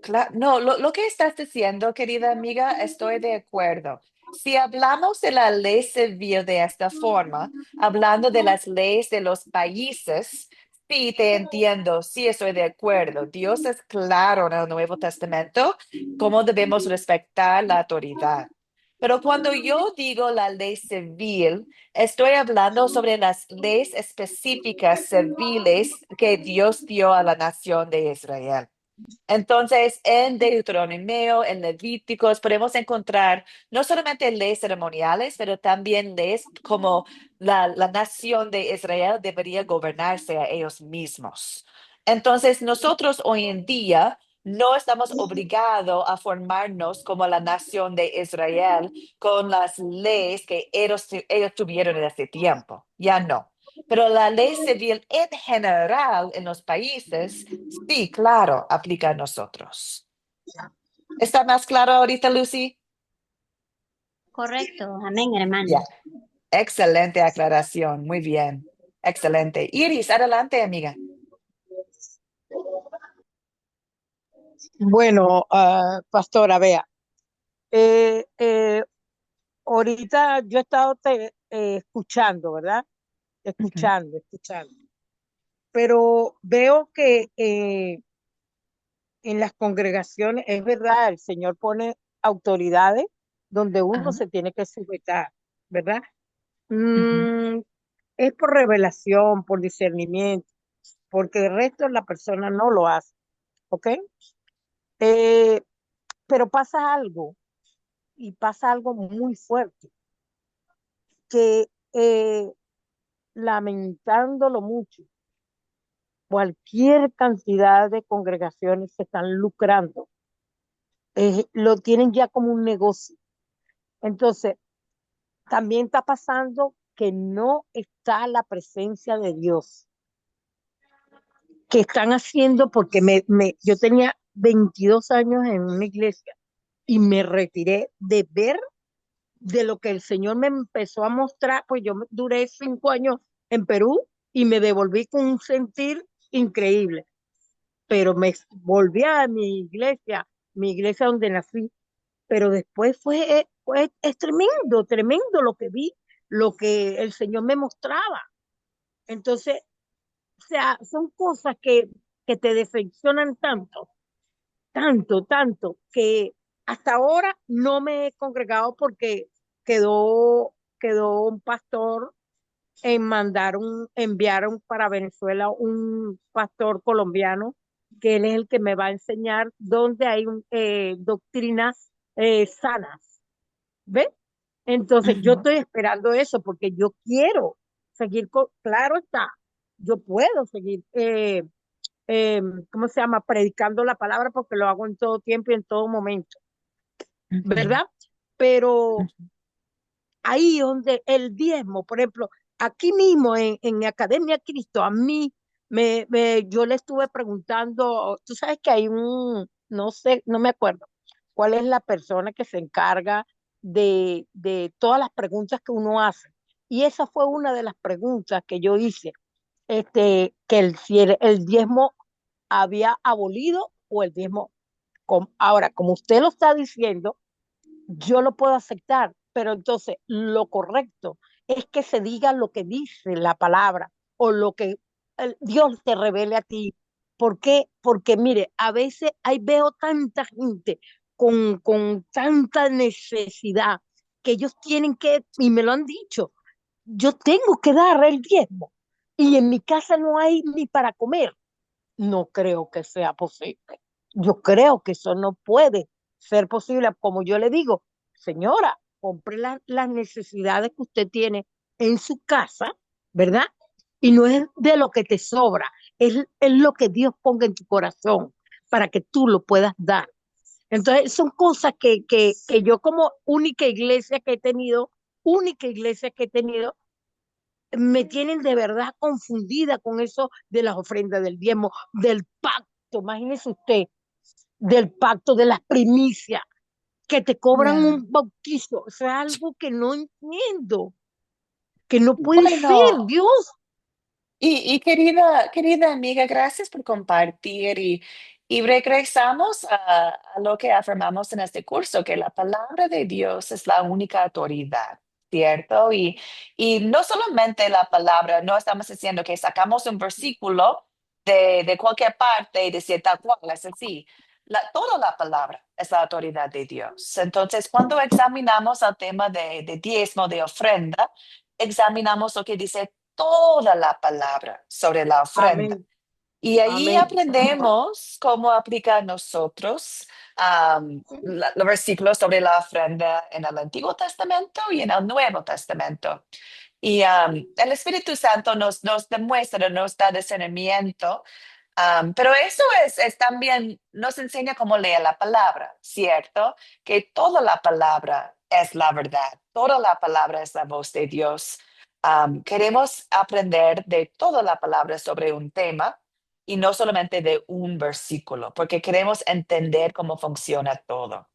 estás no, lo que estás diciendo, querida amiga, estoy de acuerdo. Si hablamos de la ley civil de esta forma, hablando de las leyes de los países, sí te entiendo, sí estoy de acuerdo. Dios es claro en el Nuevo Testamento cómo debemos respetar la autoridad. Pero cuando yo digo la ley civil, estoy hablando sobre las leyes específicas civiles que Dios dio a la nación de Israel. Entonces, en Deuteronomio, en Levíticos, podemos encontrar no solamente leyes ceremoniales, pero también leyes como la nación de Israel debería gobernarse a ellos mismos. Entonces, nosotros hoy en día no estamos obligados a formarnos como la nación de Israel con las leyes que ellos tuvieron en ese tiempo. Ya no. Pero la ley civil en general en los países, sí, claro, aplica a nosotros. ¿Está más claro ahorita, Lucy? Correcto, amén, hermana. Ya, excelente aclaración, muy bien, excelente. Iris, adelante, amiga. Bueno, pastora, vea, eh, eh, ahorita yo he estado escuchando, ¿verdad? Ujú, Escuchando. Pero veo que en las congregaciones, es verdad, el Señor pone autoridades donde uno ajá, se tiene que sujetar, ¿verdad? ujú, Mm, es por revelación, por discernimiento, porque el resto la persona no lo hace, ¿ok? Eh, pero pasa algo, y pasa algo muy fuerte, que lamentándolo mucho, cualquier cantidad de congregaciones se están lucrando, lo tienen ya como un negocio. Entonces, también está pasando que no está la presencia de Dios, que están haciendo, porque yo tenía 22 años en una iglesia y me retiré de ver de lo que el Señor me empezó a mostrar, pues yo duré 5 años en Perú y me devolví con un sentir increíble, pero me volví a mi iglesia donde nací, pero después es tremendo, tremendo lo que vi, lo que el Señor me mostraba. Entonces, o sea, son cosas que te decepcionan tanto, tanto, tanto, que hasta ahora no me he congregado porque quedó un pastor enviaron para Venezuela un pastor colombiano, que él es el que me va a enseñar dónde hay doctrinas sanas, ¿ves? Entonces yo ujú, estoy esperando eso porque yo quiero seguir claro está, yo puedo seguir, ¿cómo se llama? Predicando la palabra porque lo hago en todo tiempo y en todo momento, ujú, ¿verdad? Pero ujú, ahí donde el diezmo, por ejemplo, aquí mismo en Academia Cristo, a mí yo le estuve preguntando, tú sabes que hay no sé, no me acuerdo cuál es la persona que se encarga de todas las preguntas que uno hace. Y esa fue una de las preguntas que yo hice, que si el diezmo había abolido o el diezmo, ahora, como usted lo está diciendo, yo lo puedo aceptar, pero entonces lo correcto es que se diga lo que dice la palabra o lo que Dios te revele a ti. ¿Por qué? Porque mire, a veces ahí veo tanta gente con tanta necesidad que ellos tienen que, y me lo han dicho, yo tengo que dar el diezmo y en mi casa no hay ni para comer. No creo que sea posible. Yo creo que eso no puede ser posible. Como yo le digo, señora, compre las necesidades que usted tiene en su casa, ¿verdad? Y no es de lo que te sobra, es lo que Dios ponga en tu corazón para que tú lo puedas dar. Entonces, son cosas que yo como única iglesia que he tenido, me tienen de verdad confundida con eso de las ofrendas del diezmo, del pacto, imagínese usted, del pacto de las primicias, que te cobran Ya. un bautizo, o sea, algo que no entiendo, que no puede ser, Bueno, Dios. y querida amiga, gracias por compartir y regresamos a lo que afirmamos en este curso, que la palabra de Dios es la única autoridad, ¿cierto? Y no solamente la palabra, no estamos diciendo que sacamos un versículo de cualquier parte y decir tal cual, es así. Toda la palabra es la autoridad de Dios. Entonces, cuando examinamos el tema de diezmo, de ofrenda, examinamos lo que dice toda la palabra sobre la ofrenda. Amén, Y allí amén. aprendemos cómo aplica a nosotros los versículos sobre la ofrenda en el Antiguo Testamento y en el Nuevo Testamento. Y el Espíritu Santo nos demuestra, nos da discernimiento, pero eso es también, nos enseña cómo leer la palabra, ¿cierto? Que toda la palabra es la verdad, toda la palabra es la voz de Dios. Queremos aprender de toda la palabra sobre un tema y no solamente de un versículo, porque queremos entender cómo funciona todo.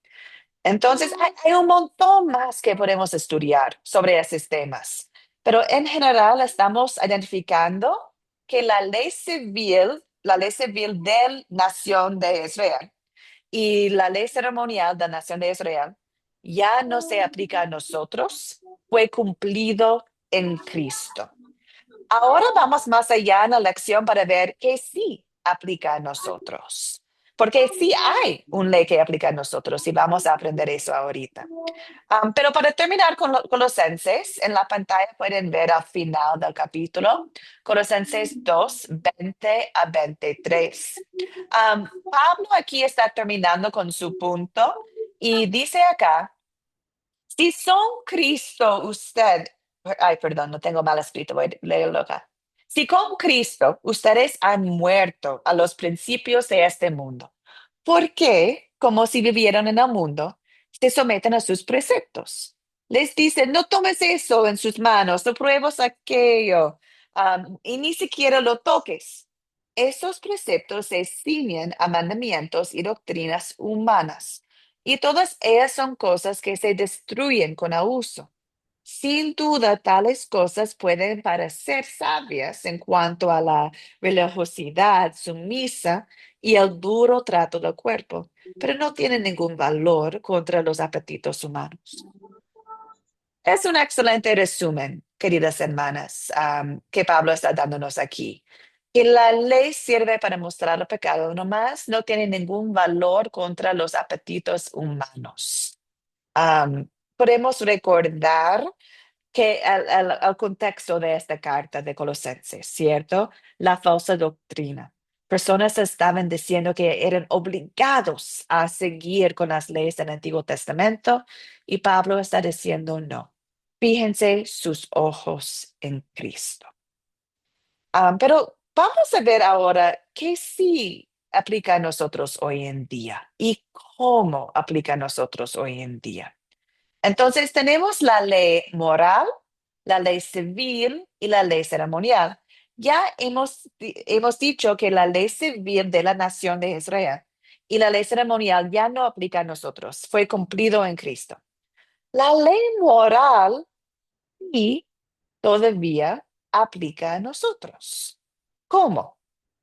Entonces, hay un montón más que podemos estudiar sobre esos temas, pero en general estamos identificando que la ley civil de la nación de Israel y la ley ceremonial de la nación de Israel ya no se aplica a nosotros, fue cumplido en Cristo. Ahora vamos más allá en la lección para ver que sí aplica a nosotros, porque sí hay una ley que aplica a nosotros y vamos a aprender eso ahorita. Pero para terminar con Colosenses, en la pantalla pueden ver al final del capítulo, Colosenses 2:20 a 23. Pablo aquí está terminando con su punto y dice acá, si son Cristo usted, ay, perdón, no tengo mal escrito, voy a leerlo acá. Si con Cristo ustedes han muerto a los principios de este mundo, ¿por qué, como si vivieran en el mundo, se someten a sus preceptos? Les dice, no tomes eso en sus manos, no pruebes aquello, y ni siquiera lo toques. Esos preceptos se ciñen a mandamientos y doctrinas humanas y todas ellas son cosas que se destruyen con el uso. Sin duda, tales cosas pueden parecer sabias en cuanto a la religiosidad sumisa y el duro trato del cuerpo, pero no tienen ningún valor contra los apetitos humanos. Es un excelente resumen, queridas hermanas, que Pablo está dándonos aquí. Que la ley sirve para mostrar el pecado, nomás no tiene ningún valor contra los apetitos humanos. Podemos recordar que el contexto de esta carta de Colosenses, ¿cierto? La falsa doctrina. Personas estaban diciendo que eran obligados a seguir con las leyes del Antiguo Testamento y Pablo está diciendo no. Fíjense sus ojos en Cristo. Pero vamos a ver ahora qué sí aplica a nosotros hoy en día y cómo aplica a nosotros hoy en día. Entonces tenemos la ley moral, la ley civil y la ley ceremonial. Ya hemos dicho que la ley civil de la nación de Israel y la ley ceremonial ya no aplica a nosotros, fue cumplido en Cristo. La ley moral y todavía aplica a nosotros. ¿Cómo?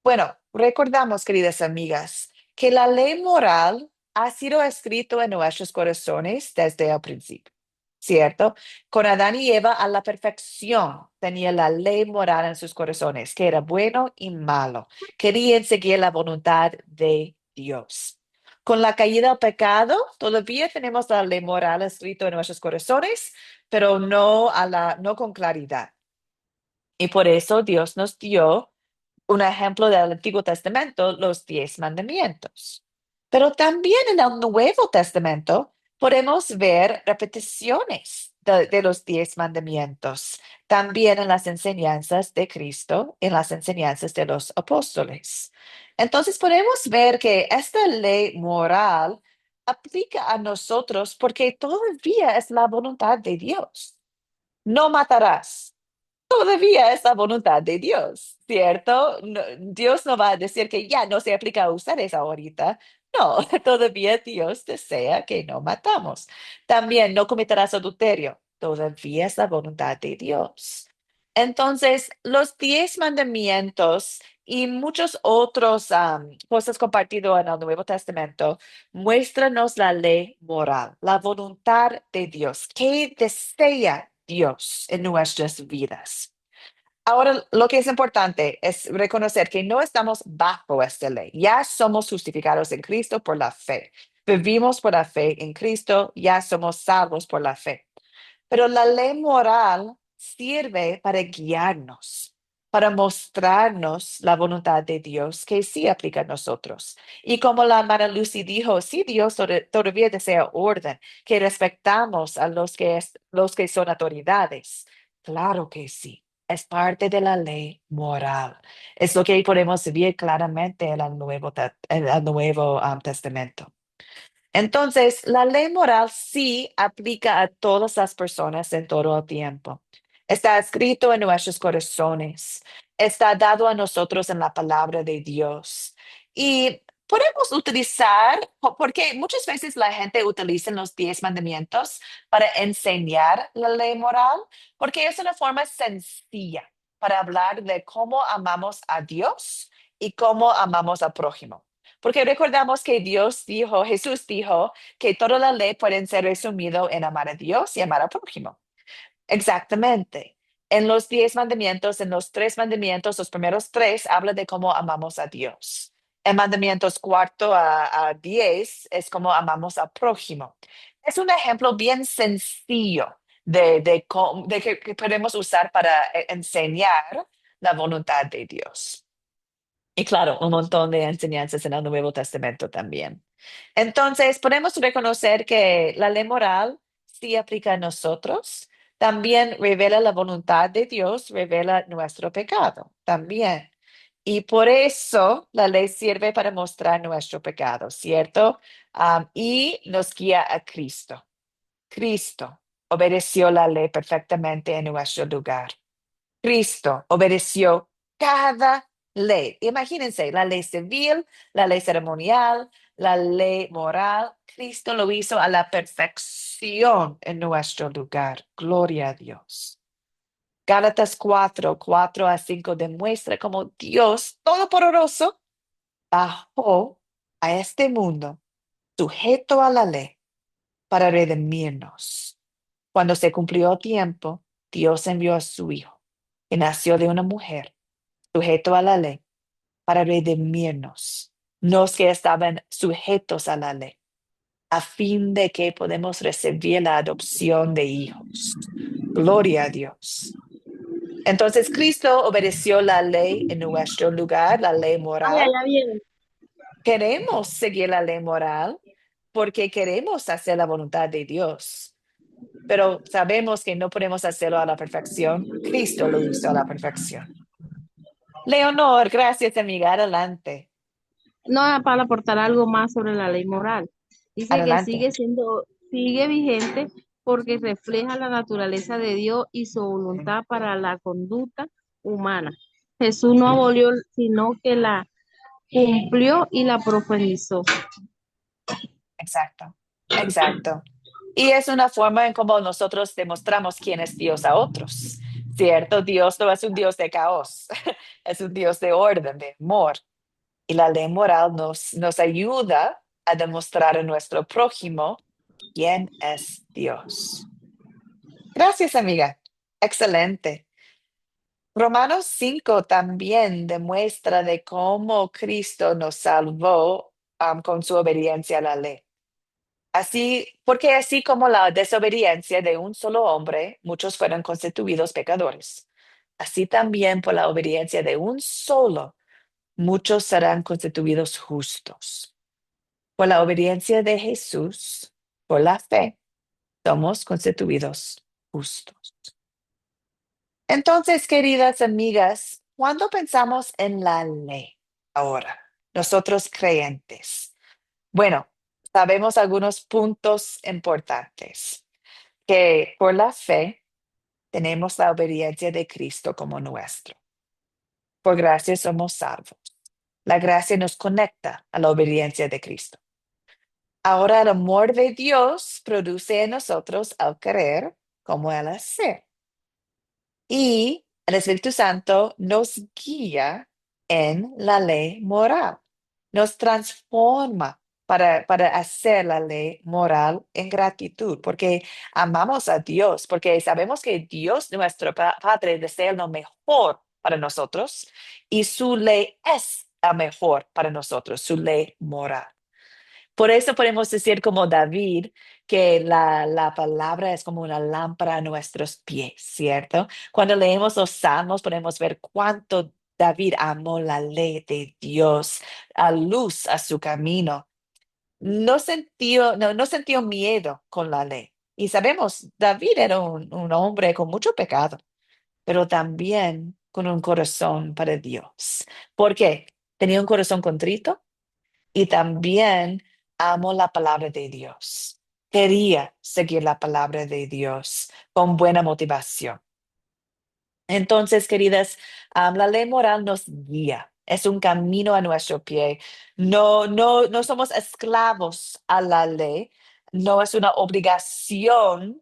Bueno, recordamos, queridas amigas, que la ley moral ha sido escrito en nuestros corazones desde el principio, ¿cierto? Con Adán y Eva a la perfección tenía la ley moral en sus corazones, que era bueno y malo. Querían seguir la voluntad de Dios. Con la caída del pecado, todavía tenemos la ley moral escrita en nuestros corazones, pero no con claridad. Y por eso Dios nos dio un ejemplo del Antiguo Testamento, los 10 mandamientos. Pero también en el Nuevo Testamento podemos ver repeticiones de los 10 mandamientos, también en las enseñanzas de Cristo, en las enseñanzas de los apóstoles. Entonces podemos ver que esta ley moral aplica a nosotros porque todavía es la voluntad de Dios. No matarás. Todavía es la voluntad de Dios, ¿cierto? Dios no va a decir que ya no se aplica a ustedes ahorita. No, todavía Dios desea que no matamos. También no cometerás adulterio. Todavía es la voluntad de Dios. Entonces, los 10 mandamientos y muchos otros cosas compartidas en el Nuevo Testamento muéstranos la ley moral, la voluntad de Dios. ¿Qué desea Dios en nuestras vidas? Ahora, lo que es importante es reconocer que no estamos bajo esta ley. Ya somos justificados en Cristo por la fe. Vivimos por la fe en Cristo, ya somos salvos por la fe. Pero la ley moral sirve para guiarnos, para mostrarnos la voluntad de Dios que sí aplica a nosotros. Y como la hermana Lucy dijo, sí, Dios todavía desea orden, que respetamos a los que son autoridades. Claro que sí. Es parte de la ley moral. Es lo que podemos ver claramente en el Nuevo Testamento. Entonces, la ley moral sí aplica a todas las personas en todo el tiempo. Está escrito en nuestros corazones. Está dado a nosotros en la palabra de Dios. Y podemos utilizar, porque muchas veces la gente utiliza los 10 mandamientos para enseñar la ley moral, porque es una forma sencilla para hablar de cómo amamos a Dios y cómo amamos al prójimo. Porque recordamos que Jesús dijo que toda la ley puede ser resumido en amar a Dios y amar al prójimo. Exactamente. En los 10 mandamientos, en los 3 mandamientos, los primeros 3 habla de cómo amamos a Dios. En mandamientos 4 a 10 es cómo amamos al prójimo. Es un ejemplo bien sencillo que podemos usar para enseñar la voluntad de Dios. Y claro, un montón de enseñanzas en el Nuevo Testamento también. Entonces, podemos reconocer que la ley moral sí aplica a nosotros. También revela la voluntad de Dios, revela nuestro pecado también. Y por eso la ley sirve para mostrar nuestro pecado, ¿cierto? Y nos guía a Cristo. Cristo obedeció la ley perfectamente en nuestro lugar. Cristo obedeció cada ley. Imagínense, la ley civil, la ley ceremonial, la ley moral. Cristo lo hizo a la perfección en nuestro lugar. Gloria a Dios. Gálatas 4 a 5 demuestra cómo Dios Todopoderoso bajó a este mundo sujeto a la ley para redimirnos. Cuando se cumplió el tiempo, Dios envió a su Hijo, que nació de una mujer, sujeto a la ley, para redimirnos, los que estaban sujetos a la ley, a fin de que podamos recibir la adopción de hijos. Gloria a Dios. Entonces, Cristo obedeció la ley en nuestro lugar, la ley Ay, moral. allá viene. Queremos seguir la ley moral porque queremos hacer la voluntad de Dios. Pero sabemos que no podemos hacerlo a la perfección. Cristo lo hizo a la perfección. Leonor, gracias, amiga. Adelante. No, para aportar algo más sobre la ley moral. Dice que Adelante. sigue vigente porque refleja la naturaleza de Dios y su voluntad para la conducta humana. Jesús no abolió, sino que la cumplió y la profundizó. Exacto. Exacto. Y es una forma en cómo nosotros demostramos quién es Dios a otros. ¿Cierto? Dios no es un Dios de caos, es un Dios de orden, de amor. Y la ley moral nos ayuda a demostrar a nuestro prójimo quién es Dios. Gracias, amiga. Excelente. Romanos 5 también demuestra de cómo Cristo nos salvó con su obediencia a la ley. Porque así como la desobediencia de un solo hombre, muchos fueron constituidos pecadores. Así también por la obediencia de un solo, muchos serán constituidos justos. Por la obediencia de Jesús, por la fe, somos constituidos justos. Entonces, queridas amigas, cuando pensamos en la ley ahora, nosotros creyentes, bueno, sabemos algunos puntos importantes, que por la fe tenemos la obediencia de Cristo como nuestro. Por gracia somos salvos. La gracia nos conecta a la obediencia de Cristo. Ahora el amor de Dios produce en nosotros al querer como el hacer. Y el Espíritu Santo nos guía en la ley moral. Nos transforma para hacer la ley moral en gratitud, porque amamos a Dios, porque sabemos que Dios, nuestro Padre, desea lo mejor para nosotros y su ley es la mejor para nosotros, su ley moral. Por eso podemos decir como David que la palabra es como una lámpara a nuestros pies, ¿cierto? Cuando leemos los salmos podemos ver cuánto David amó la ley de Dios, a luz a su camino. No sintió miedo con la ley. Y sabemos, David era un hombre con mucho pecado, pero también con un corazón para Dios. ¿Por qué? Tenía un corazón contrito y también amo la palabra de Dios. Quería seguir la palabra de Dios con buena motivación. Entonces, queridas, la ley moral nos guía. Es un camino a nuestro pie. No somos esclavos a la ley. No es una obligación,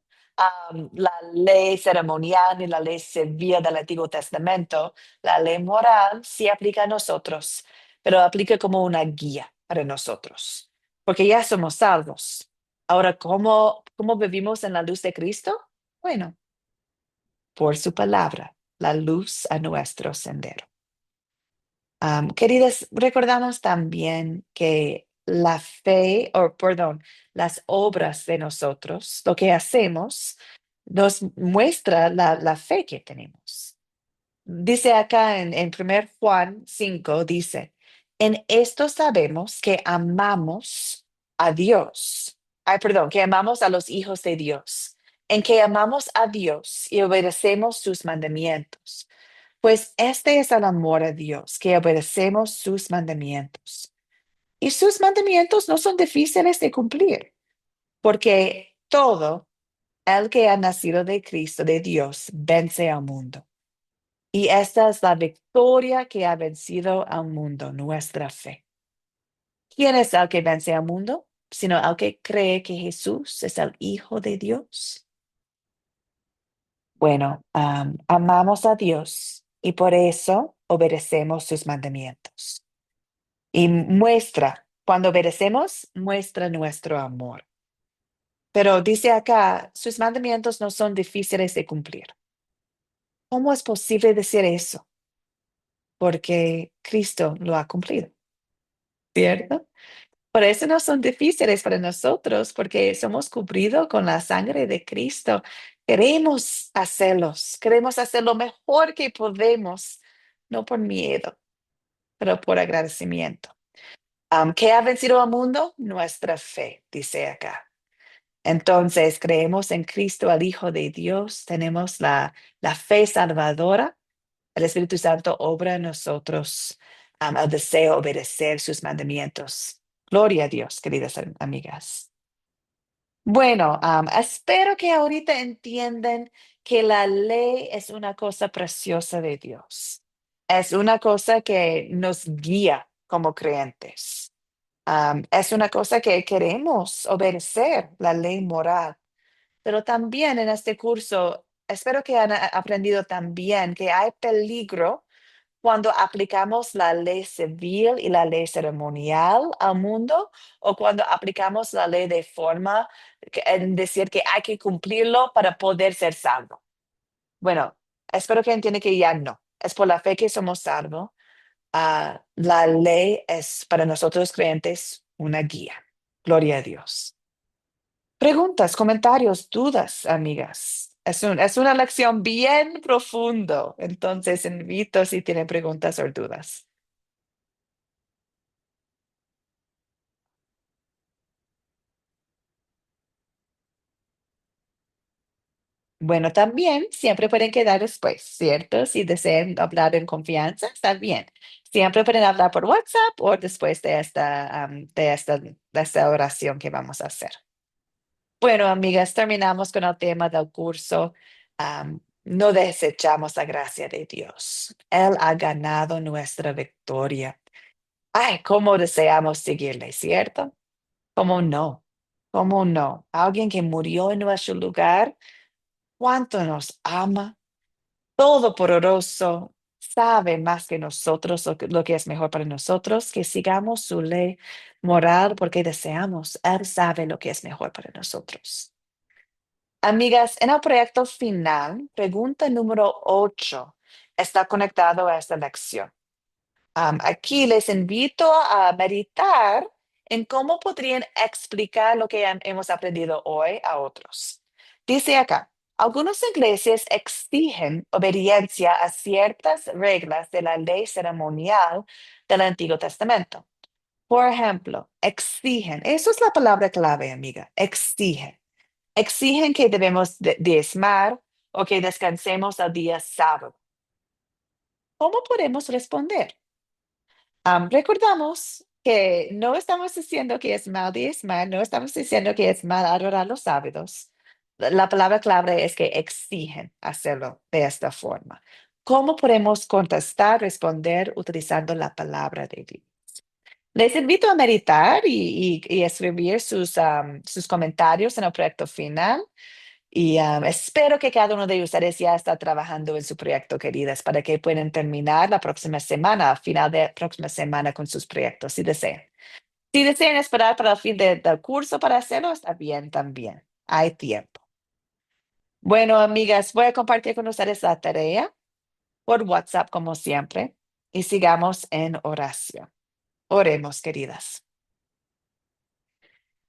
la ley ceremonial ni la ley civil del Antiguo Testamento. La ley moral sí aplica a nosotros, pero aplica como una guía para nosotros, porque ya somos salvos. Ahora, ¿cómo vivimos en la luz de Cristo? Bueno, por su palabra, la luz a nuestro sendero. Queridas, recordamos también que la fe, o perdón, las obras de nosotros, lo que hacemos, nos muestra la fe que tenemos. Dice acá en 1 Juan 5, dice, en esto sabemos que amamos a Dios. Ay, perdón, que amamos a los hijos de Dios, en que amamos a Dios y obedecemos sus mandamientos. Pues este es el amor a Dios, que obedecemos sus mandamientos. Y sus mandamientos no son difíciles de cumplir, porque todo el que ha nacido de Cristo, de Dios, vence al mundo. Y esta es la victoria que ha vencido al mundo, nuestra fe. ¿Quién es el que vence al mundo? Sino el que cree que Jesús es el Hijo de Dios. Bueno, amamos a Dios y por eso obedecemos sus mandamientos. Y cuando obedecemos, muestra nuestro amor. Pero dice acá, sus mandamientos no son difíciles de cumplir. ¿Cómo es posible decir eso? Porque Cristo lo ha cumplido, ¿cierto? Por eso no son difíciles para nosotros, porque somos cubridos con la sangre de Cristo. Queremos hacer lo mejor que podemos, no por miedo, pero por agradecimiento. ¿Qué ha vencido al mundo? Nuestra fe, dice acá. Entonces, creemos en Cristo, al Hijo de Dios, tenemos la fe salvadora. El Espíritu Santo obra en nosotros el deseo de obedecer sus mandamientos. Gloria a Dios, queridas amigas. Bueno, espero que ahorita entiendan que la ley es una cosa preciosa de Dios. Es una cosa que nos guía como creyentes. Es una cosa que queremos obedecer, la ley moral. Pero también en este curso, espero que han aprendido también que hay peligro cuando aplicamos la ley civil y la ley ceremonial al mundo o cuando aplicamos la ley de forma en decir que hay que cumplirlo para poder ser salvo. Bueno, espero que entiendan que ya no. Es por la fe que somos salvos. La ley es para nosotros creyentes una guía. Gloria a Dios. Preguntas, comentarios, dudas, amigas. Es una lección bien profundo. Entonces, invito si tienen preguntas o dudas. Bueno, también siempre pueden quedar después, ¿cierto? Si desean hablar en confianza, está bien. Siempre pueden hablar por WhatsApp o después de esta oración que vamos a hacer. Bueno, amigas, terminamos con el tema del curso. No desechamos la gracia de Dios. Él ha ganado nuestra victoria. Ay, cómo deseamos seguirle, ¿cierto? ¿Cómo no? ¿Cómo no? Alguien que murió en nuestro lugar, cuánto nos ama, todopoderoso, sabe más que nosotros lo que es mejor para nosotros, que sigamos su ley moral porque deseamos. Él sabe lo que es mejor para nosotros. Amigas, en el proyecto final, pregunta número 8 está conectado a esta lección. Aquí les invito a meditar en cómo podrían explicar lo que hemos aprendido hoy a otros. Dice acá, algunas iglesias exigen obediencia a ciertas reglas de la ley ceremonial del Antiguo Testamento. Por ejemplo, exigen, eso es la palabra clave, amiga, exigen. Exigen que debemos diezmar o que descansemos el día sábado. ¿Cómo podemos responder? Recordamos que no estamos diciendo que es mal diezmar, no estamos diciendo que es mal adorar los sábados. La palabra clave es que exigen hacerlo de esta forma. ¿Cómo podemos contestar, responder utilizando la palabra de Dios? Les invito a meditar y escribir sus comentarios en el proyecto final. Y espero que cada uno de ustedes ya está trabajando en su proyecto, queridas, para que puedan terminar la próxima semana, a final de la próxima semana con sus proyectos, si desean. Si desean esperar para el fin del curso para hacerlo, está bien también. Hay tiempo. Bueno, amigas, voy a compartir con ustedes la tarea por WhatsApp, como siempre, y sigamos en oración. Oremos, queridas.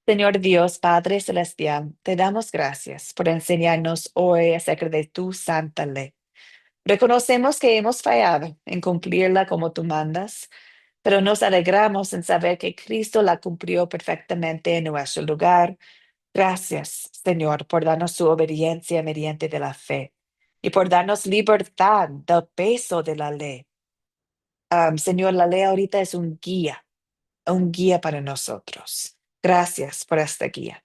Señor Dios, Padre Celestial, te damos gracias por enseñarnos hoy acerca de tu santa ley. Reconocemos que hemos fallado en cumplirla como tú mandas, pero nos alegramos en saber que Cristo la cumplió perfectamente en nuestro lugar. Gracias, Señor, por darnos su obediencia mediante de la fe y por darnos libertad del peso de la ley. Señor, la ley ahorita es un guía para nosotros. Gracias por esta guía.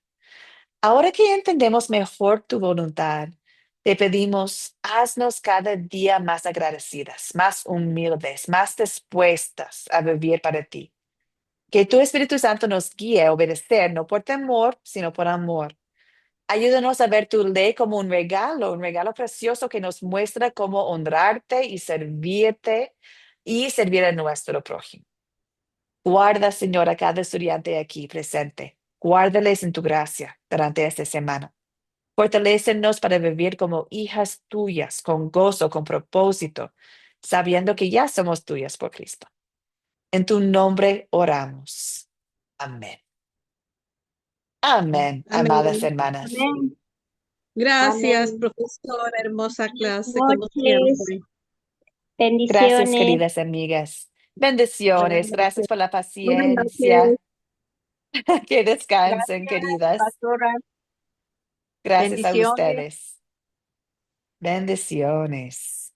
Ahora que entendemos mejor tu voluntad, te pedimos, haznos cada día más agradecidas, más humildes, más dispuestas a vivir para ti. Que tu Espíritu Santo nos guíe a obedecer, no por temor, sino por amor. Ayúdanos a ver tu ley como un regalo precioso que nos muestra cómo honrarte y servirte y servir a nuestro prójimo. Guarda, Señor, a cada estudiante aquí presente. Guárdales en tu gracia durante esta semana. Fortalécenos para vivir como hijas tuyas, con gozo, con propósito, sabiendo que ya somos tuyas por Cristo. En tu nombre oramos. Amén. Amén, amadas Amén. hermanas. Amén. Gracias, Amén. profesora. Hermosa Buenas clase, como noches. siempre. Gracias, Bendiciones. queridas amigas. Buenas Bendiciones. Gracias noches. por la Buenas noches. paciencia. Que descansen, Gracias, queridas. pastora. Gracias a Bendiciones. ustedes. Bendiciones.